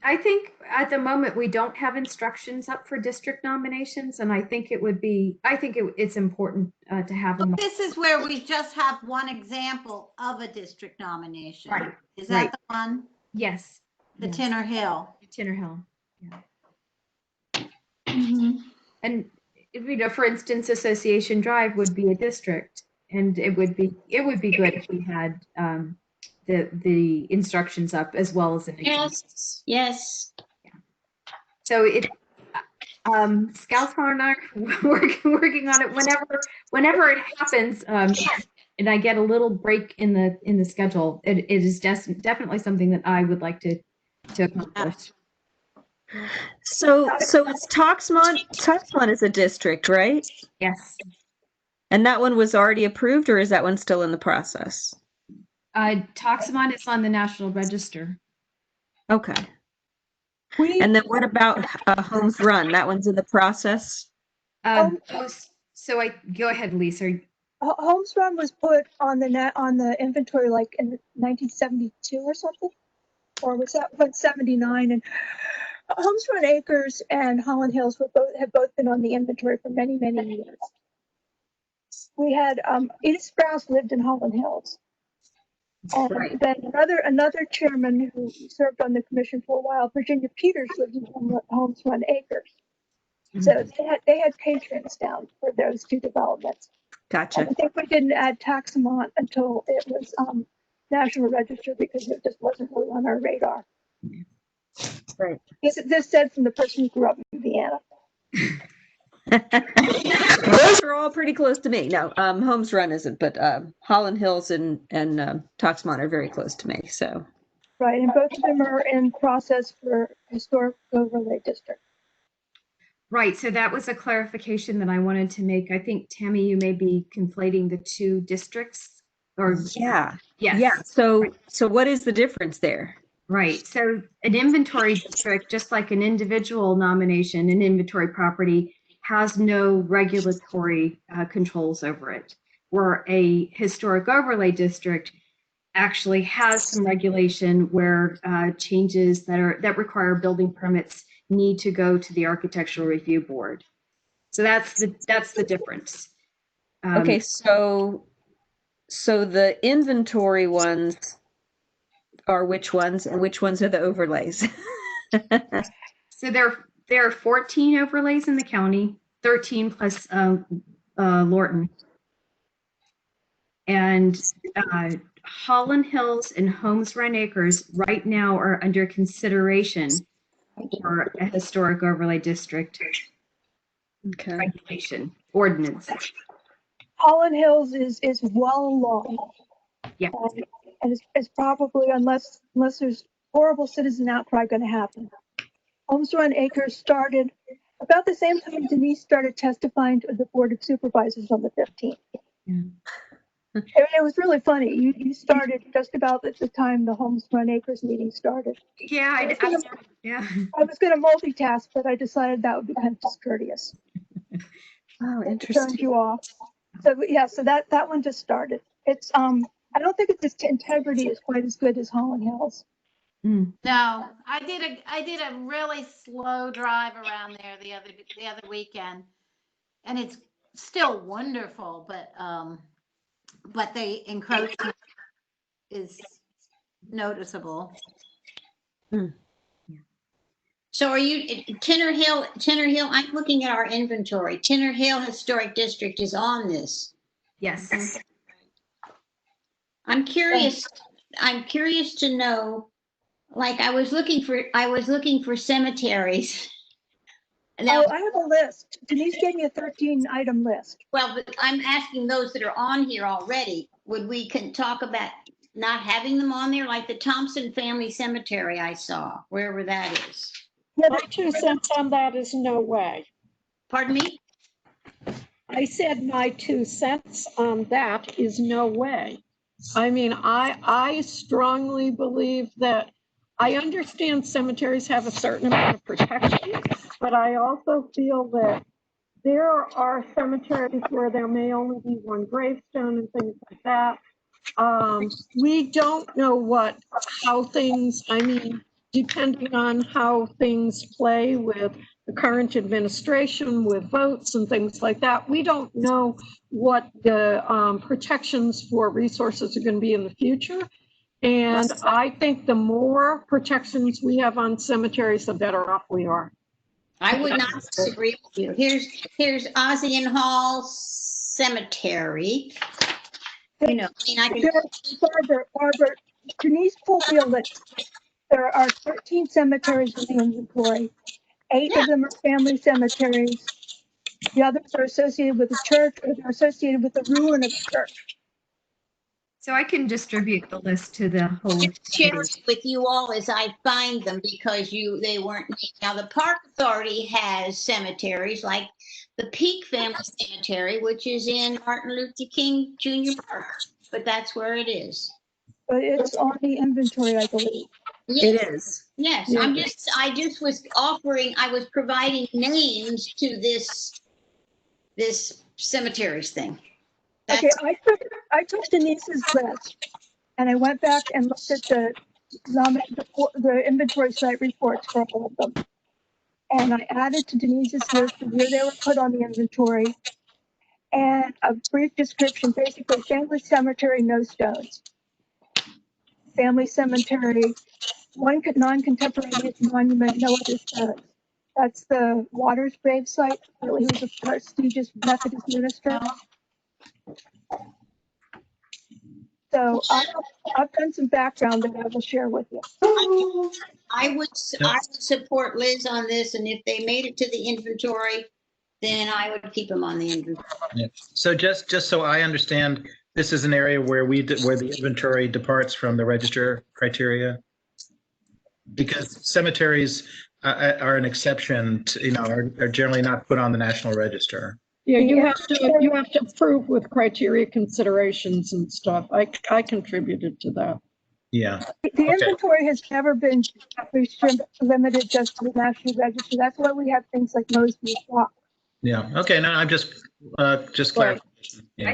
I think at the moment we don't have instructions up for district nominations, and I think it's important to have them. This is where we just have one example of a district nomination. Right. Is that the one? Yes. The Tinner Hill. Tinner Hill. Yeah. Mm-hmm. And for instance, Association Drive would be a district, and it would be good if we had the instructions up as well as an example. Yes. Yeah. So Scouts and I are working on it whenever it happens, and I get a little break in the schedule. It is definitely something that I would like to accomplish. So it's Tuxmont is a district, right? Yes. And that one was already approved, or is that one still in the process? Tuxmont is on the National Register. Okay. And then what about Homes Run? That one's in the process? So go ahead, Lisa. Homes Run was put on the inventory like in 1972 or something, or was that 79? And Homes Run Acres and Holland Hills have both been on the inventory for many years. We had Edith Sprouse lived in Holland Hills, and Right. then another chairman who served on the commission for a while, Virginia Peters, lived in Homes Run Acres. So they had patrons down for those 2 developments. Gotcha. And I think we didn't add Tuxmont until it was National Register because it just wasn't really on our radar. Right. This said from the person who grew up in Vienna. Those are all pretty close to me. No, Holmes Run isn't, but Holland Hills and Toxmont are very close to me. So Right, and both of them are in process for historic overlay district. Right, so that was a clarification that I wanted to make. I think, Tammy, you may be conflating the two districts, or yeah, yes. yeah. So what is the difference there? Right, so an inventory district, just like an individual nomination, an inventory property, has no regulatory controls over it. Where a historic overlay district actually has some regulation where changes that require building permits need to go to the Architectural Review Board. So that's the difference. Okay, so the inventory ones are which ones, and which ones are the overlays? So there are 14 overlays in the county, 13 plus Lorton. And Holland Hills and Holmes Run Acres right now are under consideration for a historic overlay district Okay. regulation ordinance. Holland Hills is well along. Yeah. And it's probably, unless there's horrible citizen outcry going to happen. Holmes Run Acres started about the same time Denise started testifying to the Board of Supervisors on the 15th. Yeah. It was really funny. You started just about at the time the Holmes Run Acres meeting started. Yeah, I was going to multitask, but I decided that would be kind of discourteous. Oh, Turned interesting. you off. So yeah, so that one just started. It's I don't think its integrity is quite as good as Holland Hills. No, I did a really slow drive around there the other weekend, and it's still wonderful, but the encroachment is noticeable. So are you, Tenor Hill, I'm looking at our inventory. Tenor Hill Historic District is on this. Yes. I'm curious to know, like I was looking for cemeteries. Now, Oh, I have a list. Denise gave me a 13-item list. well, but I'm asking those that are on here already. Would we can talk about not having them on there, like the Thompson Family Cemetery I saw, wherever that is? Yeah, My 2 cents on that is no way. Pardon me? I said my 2 cents on that is no way. I mean, I strongly believe that I understand cemeteries have a certain amount of protection, but I also feel that there are cemeteries where there may only be one gravestone and things like that. We don't know how things, I mean, depending on how things play with the current administration, with votes and things like that, we don't know what the protections for resources are going to be in the future. And I think the more protections we have on cemeteries, the better off we are. I would not disagree with you. Here's Ossian Hall Cemetery. You know, I mean, I can. Barbara, Denise pulled me a list. There are 13 cemeteries in the inventory. 8 of them are family cemeteries. The others are associated with the church, or they're associated with the ruin of the church. So I can distribute the list to the whole. Share it with you all as I find them, because they weren't. Now the Park Authority has cemeteries like the Peak Family Cemetery, which is in Martin Luther King Jr. Park, but that's where it is. But it's on the inventory, I believe. Yes. It is. Yes, Yeah. I just was providing names to this cemeteries thing. Okay, I took Denise's list and I went back and looked at the inventory site reports for all of them. And I added to Denise's list of where they were put on the inventory and a brief description, basically family cemetery, no stones. Family cemetery, one non-contemporaneous monument, no other stones. That's the Waters grave site, where he was a prestigious Methodist minister. So I've done some background that I will share with you. I would support Liz on this, and if they made it to the inventory, then I would keep them on the inventory. Yeah. So just so I understand, this is an area where where the inventory departs from the register criteria? Because cemeteries are an exception to, are generally not put on the National Register. Yeah, you have to approve with criteria considerations and stuff. I contributed to that. Yeah. The inventory has never been limited just to the National Register. That's why we have things like Mosby Rock. Yeah. Okay. No, I'm just clarification. Yeah.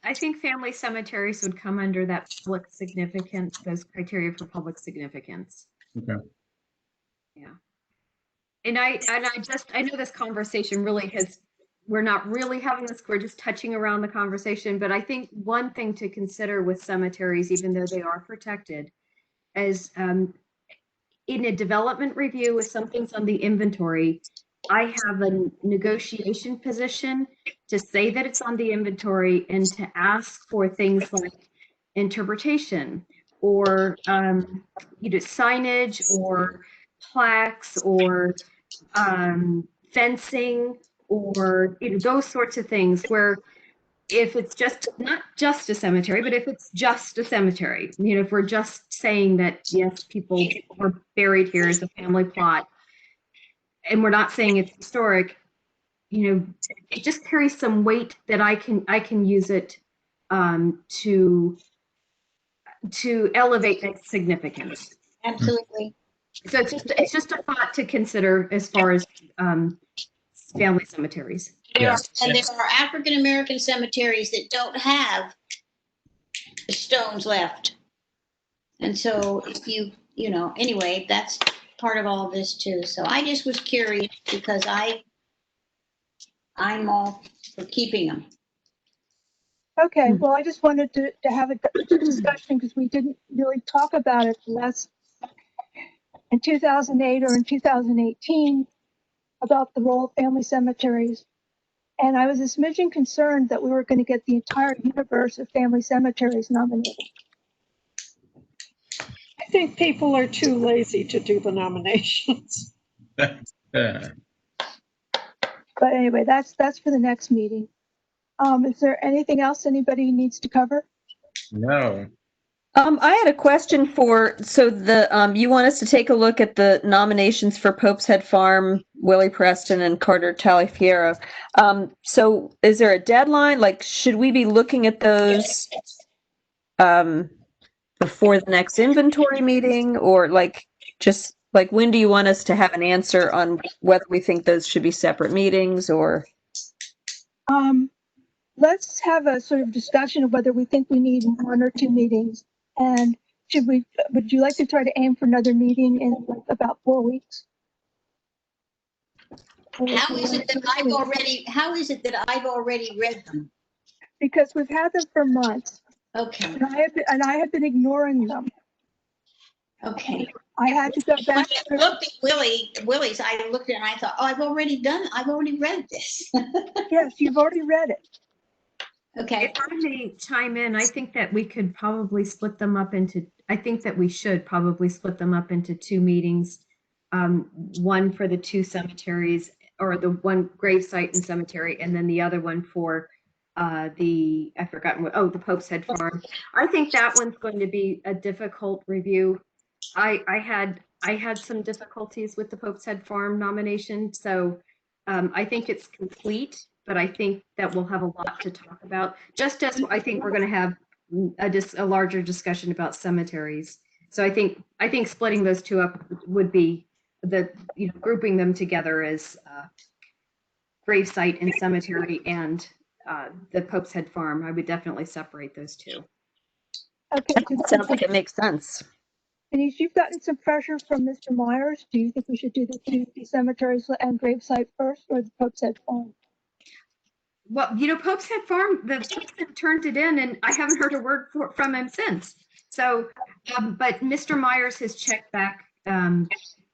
I think family cemeteries would come under that public significance, those criteria for public significance. Okay. Yeah. And I know this conversation really we're not really having this, we're just touching around the conversation, but I think one thing to consider with cemeteries, even though they are protected, is in a development review, if something's on the inventory, I have a negotiation position to say that it's on the inventory and to ask for things like interpretation or signage or plaques or fencing or those sorts of things, where if it's just not just a cemetery, but if it's just a cemetery, if we're just saying that yes, people were buried here as a family plot, and we're not saying it's historic, it just carries some weight that I can use it to elevate that significance. Absolutely. So it's just a thought to consider as far as family cemeteries. Yeah. And there are African American cemeteries that don't have stones left. And so if anyway, that's part of all this too. So I just was curious because I'm all for keeping them. Okay, well, I just wanted to have a discussion because we didn't really talk about it less in 2008 or in 2018 about the role of family cemeteries. And I was a smidgen concerned that we were going to get the entire universe of family cemeteries nominated. I think people are too lazy to do the nominations. But anyway, that's for the next meeting. Is there anything else anybody needs to cover? No. I had a question you want us to take a look at the nominations for Pope's Head Farm, Willie Preston, and Carter Taliaferro. So is there a deadline? Like, should we be looking at those before the next inventory meeting, or just when do you want us to have an answer on whether we think those should be separate meetings or? Let's have a sort of discussion of whether we think we need 1 or 2 meetings. And would you like to try to aim for another meeting in about 4 weeks? How is it that I've already read them? Because we've had them for months. Okay. And I have been ignoring them. Okay. I had to go back. When I looked at Willie's, I looked at it and I thought, I've already read this. Yes, you've already read it. Okay. If I may chime in, I think that we could probably split them up into, I think that we should probably split them up into 2 meetings. One for the 2 cemeteries, or the one gravesite and cemetery, and then the other one for the Pope's Head Farm. I think that one's going to be a difficult review. I had some difficulties with the Pope's Head Farm nomination, so I think it's complete, but I think that we'll have a lot to talk about, just as I think we're going to have a larger discussion about cemeteries. So I think splitting those 2 up would be grouping them together as gravesite and cemetery and the Pope's Head Farm. I would definitely separate those 2. Okay. Sounds like it makes sense. Denise, you've gotten some pressure from Mr. Myers. Do you think we should do the 2 cemeteries and gravesite first, or the Pope's Head Farm? Well, Pope's Head Farm, the person turned it in, and I haven't heard a word from him since. So, but Mr. Myers has checked back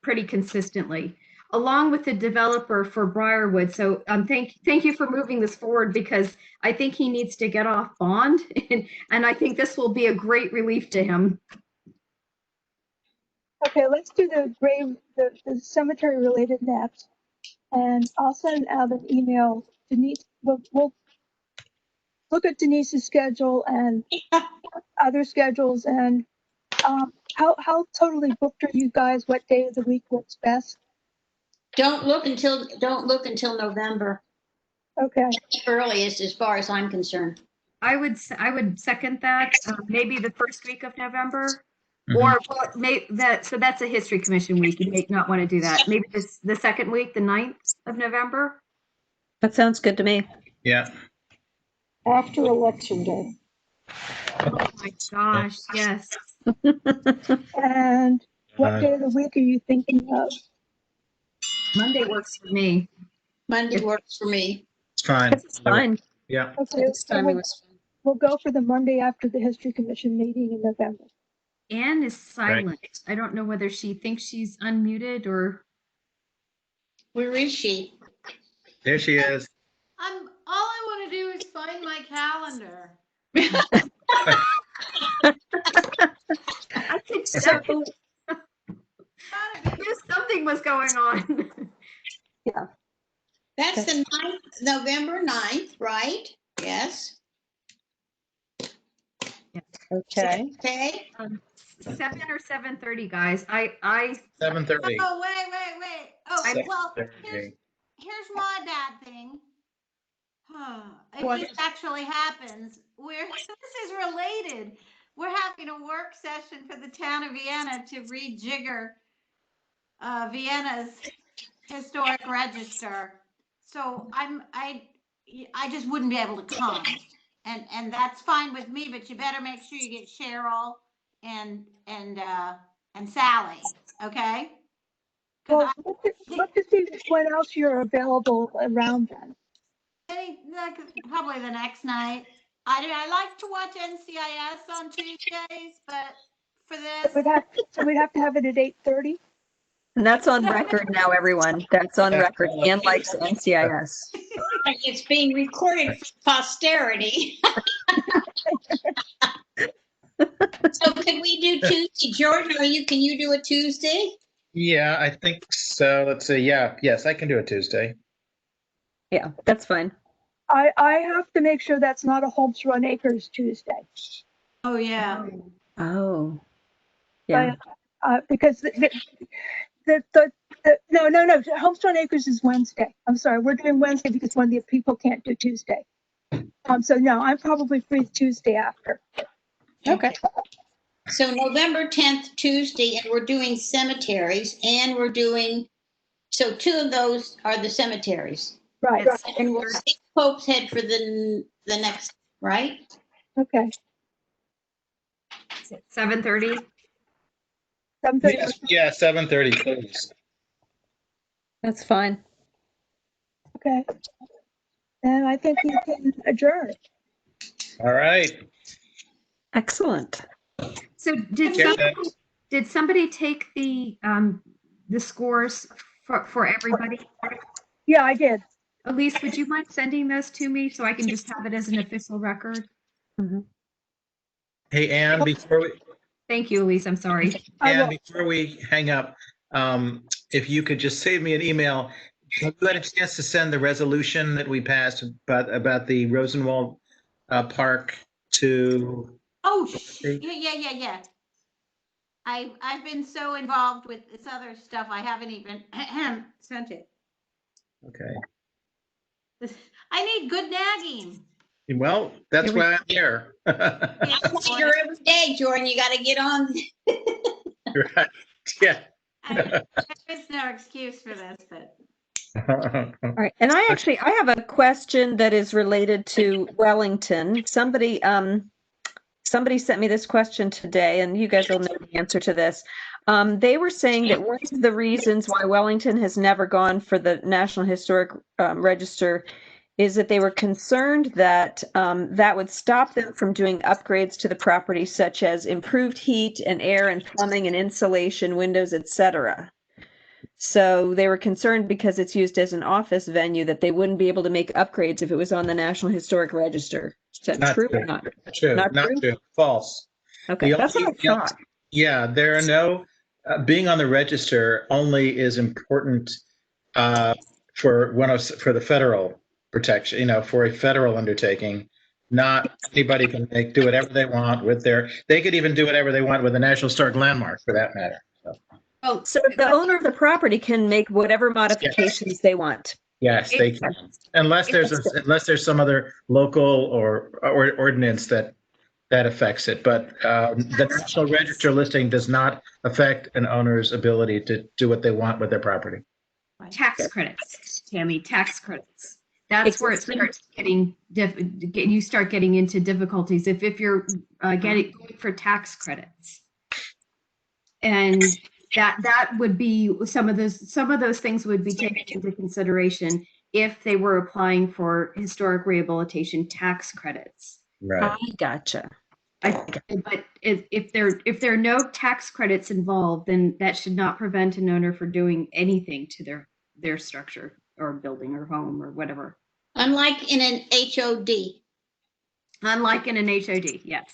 pretty consistently, along with the developer for Briarwood. So, thank you for moving this forward, because I think he needs to get off bond, and I think this will be a great relief to him. Okay, let's do the cemetery related next. And I'll send out an email. Denise, we'll look at Denise's schedule and other schedules and how totally booked are you guys? What day of the week works best? Don't look until November. Okay, Earliest, as far as I'm concerned. I would second that. Maybe the first week of November, Mhm. or well, so that's a history commission week. You may not want to do that. Maybe the second week, the 9th of November. That sounds good to me. Yeah. After election day. Oh my gosh, yes. and what Uh, day of the week are you thinking of? Monday works for me. Monday works for me. It's fine. It's fine. Yeah. Okay, This timing was fine. we'll go for the Monday after the history commission meeting in November. Anne is silent. I don't know whether she thinks she's unmuted or. Where is she? There she is. All I want to do is find my calendar. I think So, something was going on. That's the 9th, November 9th, right? Yes. okay. Okay. 7 or 7:30, guys. I 7:30. Oh, wait. Oh, well, 7:30. here's my bad thing. If What? this actually happens, this is related. We're having a work session for the town of Vienna to rejigger Vienna's historic register. So I just wouldn't be able to come, and that's fine with me. But you better make sure you get Cheryl and Sally, okay? Well, look to see when else you're available around then. Like probably the next night. I like to watch NCIS on Tuesdays, but for this, We'd have to have it at 8:30. And that's on record now, everyone. That's on record. Ann likes NCIS. It's being recorded for posterity. So can we do Tuesday? George, can you do a Tuesday? Yeah, I think so. Let's see. Yeah. Yes, I can do it Tuesday. Yeah, that's fine. I have to make sure that's not a Holmes Run Acres Tuesday. oh yeah. Oh, yeah. Because no, Holmes Run Acres is Wednesday. I'm sorry, we're doing Wednesday because one of the people can't do Tuesday. So no, I'm probably free Tuesday after. Okay. So November 10th, Tuesday, and we're doing cemeteries, and we're doing, so 2 of those are the cemeteries. Right. And we'll see Pope's Head for the next, right? Okay. 7:30. 7:30. Yes, yeah, 7:30, please. That's fine. Okay. And I think we can adjourn. All right. Excellent. So did somebody take the scores for everybody? Yeah, I did. Elise, would you mind sending those to me so I can just have it as an official record? Hey, Ann, Thank you, Elise. I'm sorry. before we hang up, if you could just save me an email. Have you had a chance to send the resolution that we passed about the Rosenwald Park to? Oh, yeah. I've been so involved with this other stuff, I haven't even sent it. Okay. I need good nagging. Well, that's why I'm here. You're every day, Jordan. You got to get on. Right. Yeah. There is no excuse for this, but. All right. And I have a question that is related to Wellington. Somebody sent me this question today, and you guys will know the answer to this. They were saying that one of the reasons why Wellington has never gone for the National Historic Register is that they were concerned that that would stop them from doing upgrades to the property, such as improved heat and air and plumbing and insulation, windows, etc. So they were concerned because it's used as an office venue that they wouldn't be able to make upgrades if it was on the National Historic Register. Is that Not true true. or not? True. Not Not true? true. False. Okay, The that's what I only- thought. Yeah, there are no being on the register only is important for the federal protection, for a federal undertaking. Not anybody can do whatever they want with they could even do whatever they want with a National Historic Landmark for that matter. Oh, So the owner of the property can make whatever modifications they want. Yes, they can, unless there's some other local or ordinance that affects it. But the National Register listing does not affect an owner's ability to do what they want with their property. tax credits, Tammy, tax credits. That's where it starts getting you start getting into difficulties if you're going for tax credits. And that would be some of those things would be taken into consideration if they were applying for historic rehabilitation tax credits. Right. I gotcha. But if there are no tax credits involved, then that should not prevent an owner from doing anything to their structure or building or home or whatever. Unlike in an HOD. Unlike in an HOD, yes.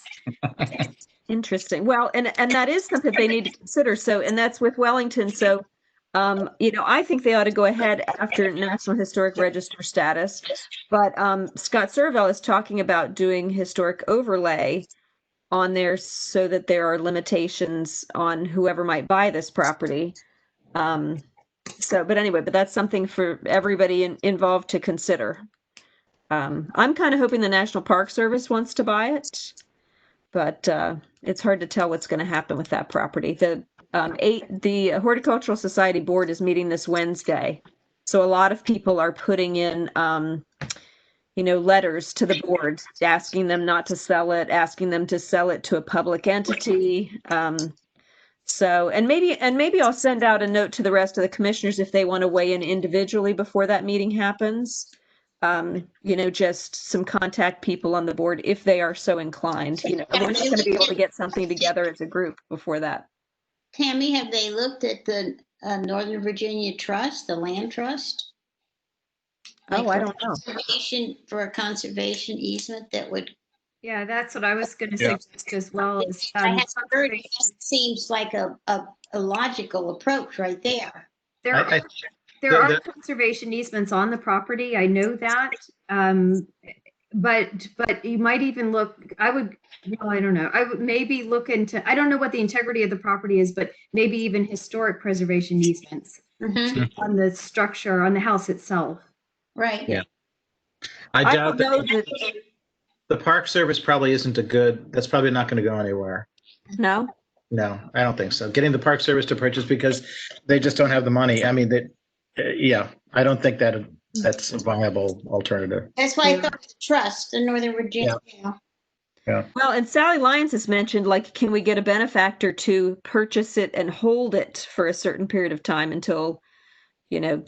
Interesting. Well, and that is something they need to consider. So, and that's with Wellington. So, I think they ought to go ahead after National Historic Register status. But Scott Servell is talking about doing historic overlay on there so that there are limitations on whoever might buy this property. But that's something for everybody involved to consider. I'm kind of hoping the National Park Service wants to buy it, but it's hard to tell what's going to happen with that property. The Horticultural Society Board is meeting this Wednesday, so a lot of people are putting in, letters to the board asking them not to sell it, asking them to sell it to a public entity. And maybe I'll send out a note to the rest of the commissioners if they want to weigh in individually before that meeting happens. Just some contact people on the board if they are so inclined. We're not going to be able to get something together as a group before that. Tammy, have they looked at the Northern Virginia Trust, the land trust? Oh, I don't know. For a conservation easement that would. Yeah, that's what I was going to suggest as well. I have heard it seems like a logical approach right there. There are conservation easements on the property. I know that. But you might even look, I don't know. I would maybe look into, I don't know what the integrity of the property is, but maybe even historic preservation easements on the structure, on the house itself. Right. Yeah. I doubt that the Park Service probably isn't that's probably not going to go anywhere. No? No, I don't think so. Getting the Park Service to purchase because they just don't have the money. I mean, I don't think that's a viable alternative. That's why I thought the trust in Northern Virginia. Yeah. Well, and Sally Lyons has mentioned, can we get a benefactor to purchase it and hold it for a certain period of time until,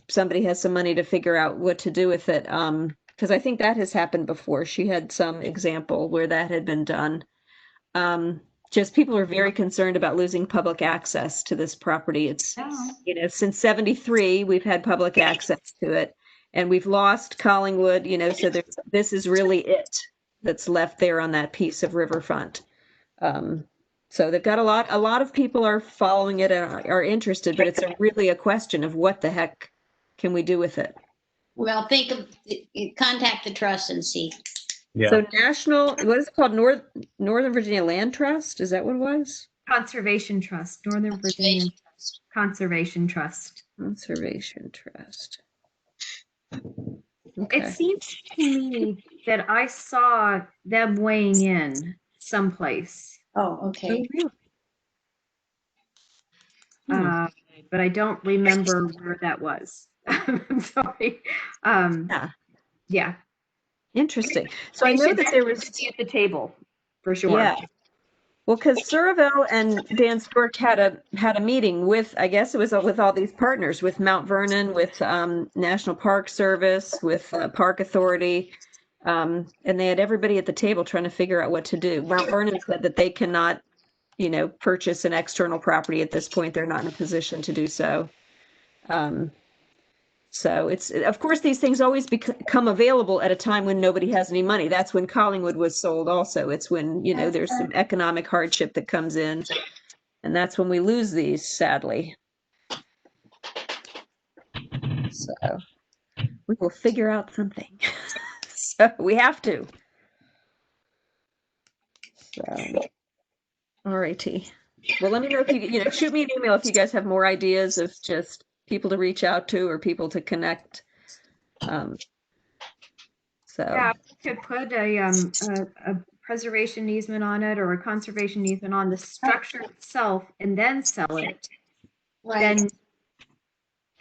somebody has some money to figure out what to do with it. Because I think that has happened before. She had some example where that had been done. Just people are very concerned about losing public access to this property. It's, since 73, we've had public access to it, and we've lost Collingwood, so this is really it that's left there on that piece of riverfront. So they've got a lot of people are following it and are interested, but it's really a question of what the heck can we do with it? Well, contact the trust and see. Yeah. So what is it called? Northern Virginia Land Trust? Is that what it was? Conservation Trust, Northern Virginia Conservation Trust. Conservation Trust. Okay. It seems to me that I saw them weighing in someplace. Oh, okay. But I don't remember where that was. I'm sorry. Yeah. Interesting. So I know that there was at the table for sure. Yeah. Well, because Servell and Dan Stork had a meeting with, I guess it was with all these partners, with Mount Vernon, with National Park Service, with Park Authority, and they had everybody at the table trying to figure out what to do. Mount Vernon said that they cannot, purchase an external property at this point. They're not in a position to do so. So it's, of course, these things always become available at a time when nobody has any money. That's when Collingwood was sold also. It's when, there's some economic hardship that comes in And that's when we lose these, sadly. So we will figure out something. So we have to. So, all righty. Well, let me know if you shoot me an email if you guys have more ideas of just people to reach out to or people to connect. Yeah, we could put a preservation easement on it or a conservation easement on the structure itself and then sell it. Right.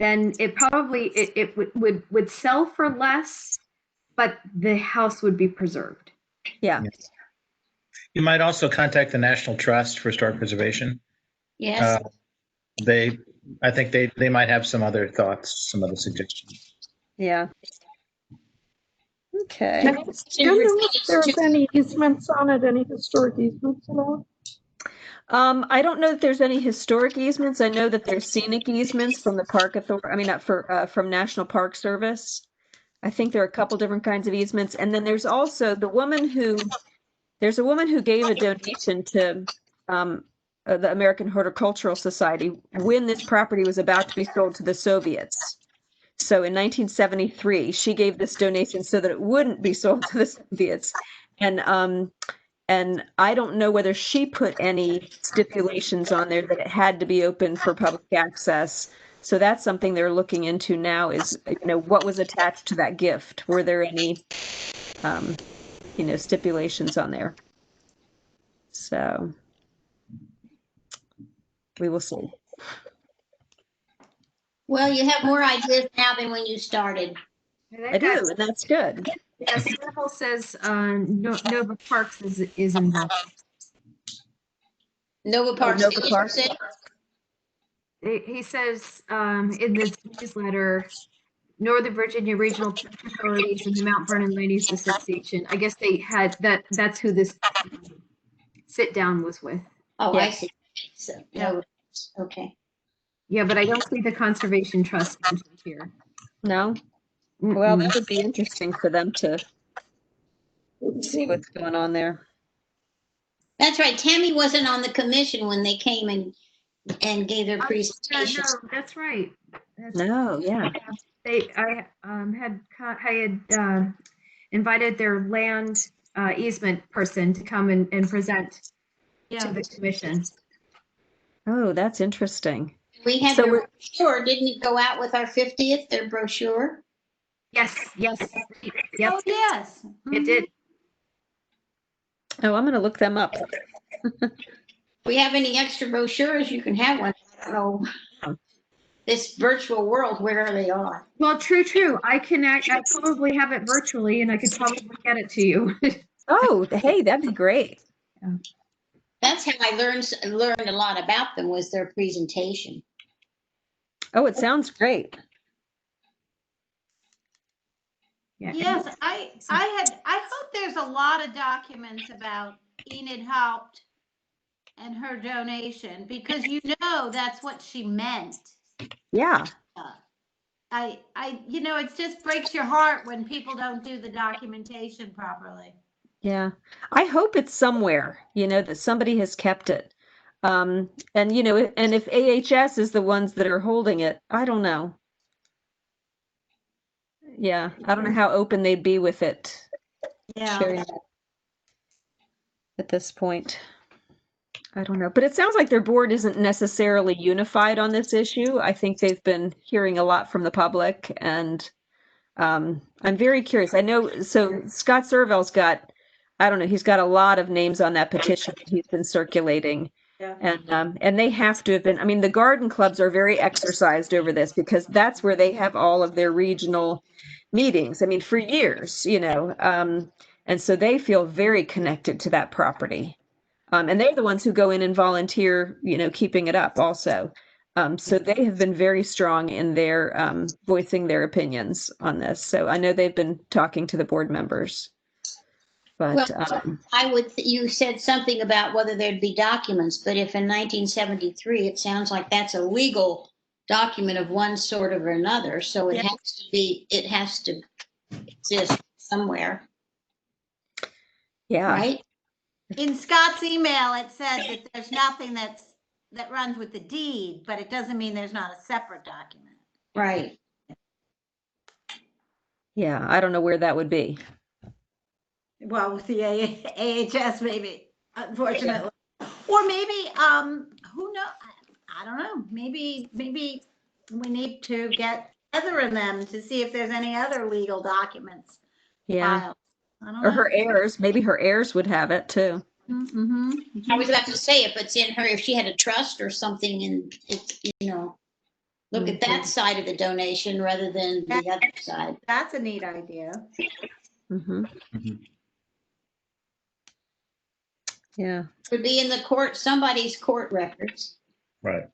Then it probably it would sell for less, but the house would be preserved. Yeah. You might also contact the National Trust for Historic Preservation. Yes. I think they might have some other thoughts, some other suggestions. Yeah. Okay. Do you know if there's any easements on it, any historic easements at all? I don't know that there's any historic easements. I know that there's scenic easements from the park authority. I mean, not for from National Park Service. I think there are a couple different kinds of easements, and then there's also there's a woman who gave a donation to the American Horticultural Society when this property was about to be sold to the Soviets. So in 1973, she gave this donation so that it wouldn't be sold to the Soviets. And I don't know whether she put any stipulations on there that it had to be open for public access. So that's something they're looking into now is, what was attached to that gift? Were there any, stipulations on there? So we will see. Well, you have more ideas now than when you started. I do, and that's good. Yeah, Sample says Nova Parks is involved. Nova Parks. Nova Parks. He says in this newsletter, Northern Virginia Regional Park Authorities and the Mount Vernon Land Use Association. I guess they had that's who this sit down was with. Oh, Yeah. I see. So, no, okay. Yeah, but I don't see the Conservation Trust mentioned here. No? Well, that would be interesting for them to see what's going on there. That's right. Tammy wasn't on the commission when they came and gave their presentation. No, that's right. No, yeah. I had invited their land easement person to come and present to the commission. Oh, that's interesting. We had So their brochure. Didn't it go out with our 50th, their brochure? Yes. Yep, Oh, yes. it did. Oh, I'm going to look them up. If we have any extra brochures, you can have one. I don't know. This virtual world, where they are. Well, true. I probably have it virtually, and I could probably get it to you. Oh, hey, that'd be great. That's how I learned a lot about them, was their presentation. Oh, it sounds great. Yeah. Yes, I hope there's a lot of documents about Enid Haupt and her donation, because that's what she meant. Yeah. It just breaks your heart when people don't do the documentation properly. Yeah. I hope it's somewhere, that somebody has kept it. And if AHS is the ones that are holding it, I don't know. Yeah, I don't know how open they'd be with it. Yeah. At this point. I don't know. But it sounds like their board isn't necessarily unified on this issue. I think they've been hearing a lot from the public, and I'm very curious. I know, so Scott Servell's got, I don't know, he's got a lot of names on that petition that he's been circulating. Yeah. And they have to have been, I mean, the garden clubs are very exercised over this because that's where they have all of their regional meetings. I mean, for years, and so they feel very connected to that property. And they're the ones who go in and volunteer, keeping it up also. So they have been very strong in their voicing their opinions on this. So I know they've been talking to the board members. But you said something about whether there'd be documents, but if in 1973, it sounds like that's a legal document of one sort or another. So it has to exist somewhere. Yeah. Right? In Scott's email, it said that there's nothing that's that runs with the deed, but it doesn't mean there's not a separate document. Right. Yeah, I don't know where that would be. Well, with the AHS maybe, unfortunately. Or maybe, who knows? I don't know. Maybe we need to get Heather and them to see if there's any other legal documents Yeah. filed. I don't Or know. her heirs, maybe her heirs would have it too. Mm-hmm. I was about to say, if it's in her, if she had a trust or something, and it's, look at that side of the donation rather than the other side. That's a neat idea. Mm-hmm. Mhm. Yeah. Could be in the court, somebody's court records. Right.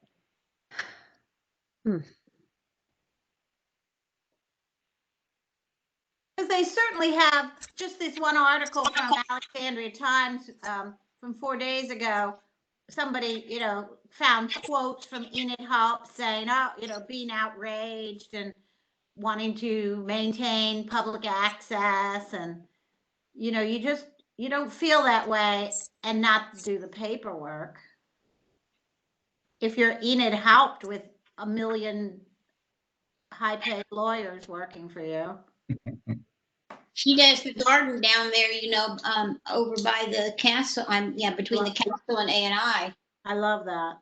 Because they certainly have just this one article from Alexandria Times from 4 days ago. Somebody, found quotes from Enid Haupt saying, being outraged and wanting to maintain public access. And, you don't feel that way and not do the paperwork. If you're Enid Haupt with 1 million high-paid lawyers working for you. She does the garden down there, over by the castle. Between the castle and A&I. I love that.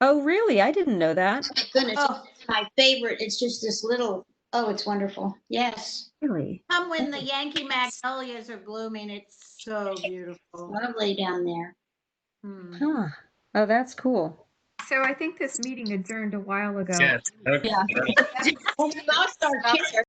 Oh, really? I didn't know that. My goodness, Oh. it's my favorite. It's just this little. Oh, it's wonderful. Yes, Really? Come when the Yankee magnolias are blooming. It's so beautiful. lovely down there. Hmm. Huh. Oh, that's cool. So I think this meeting adjourned a while ago. Yes. Okay. Yeah. Well, we lost our chair.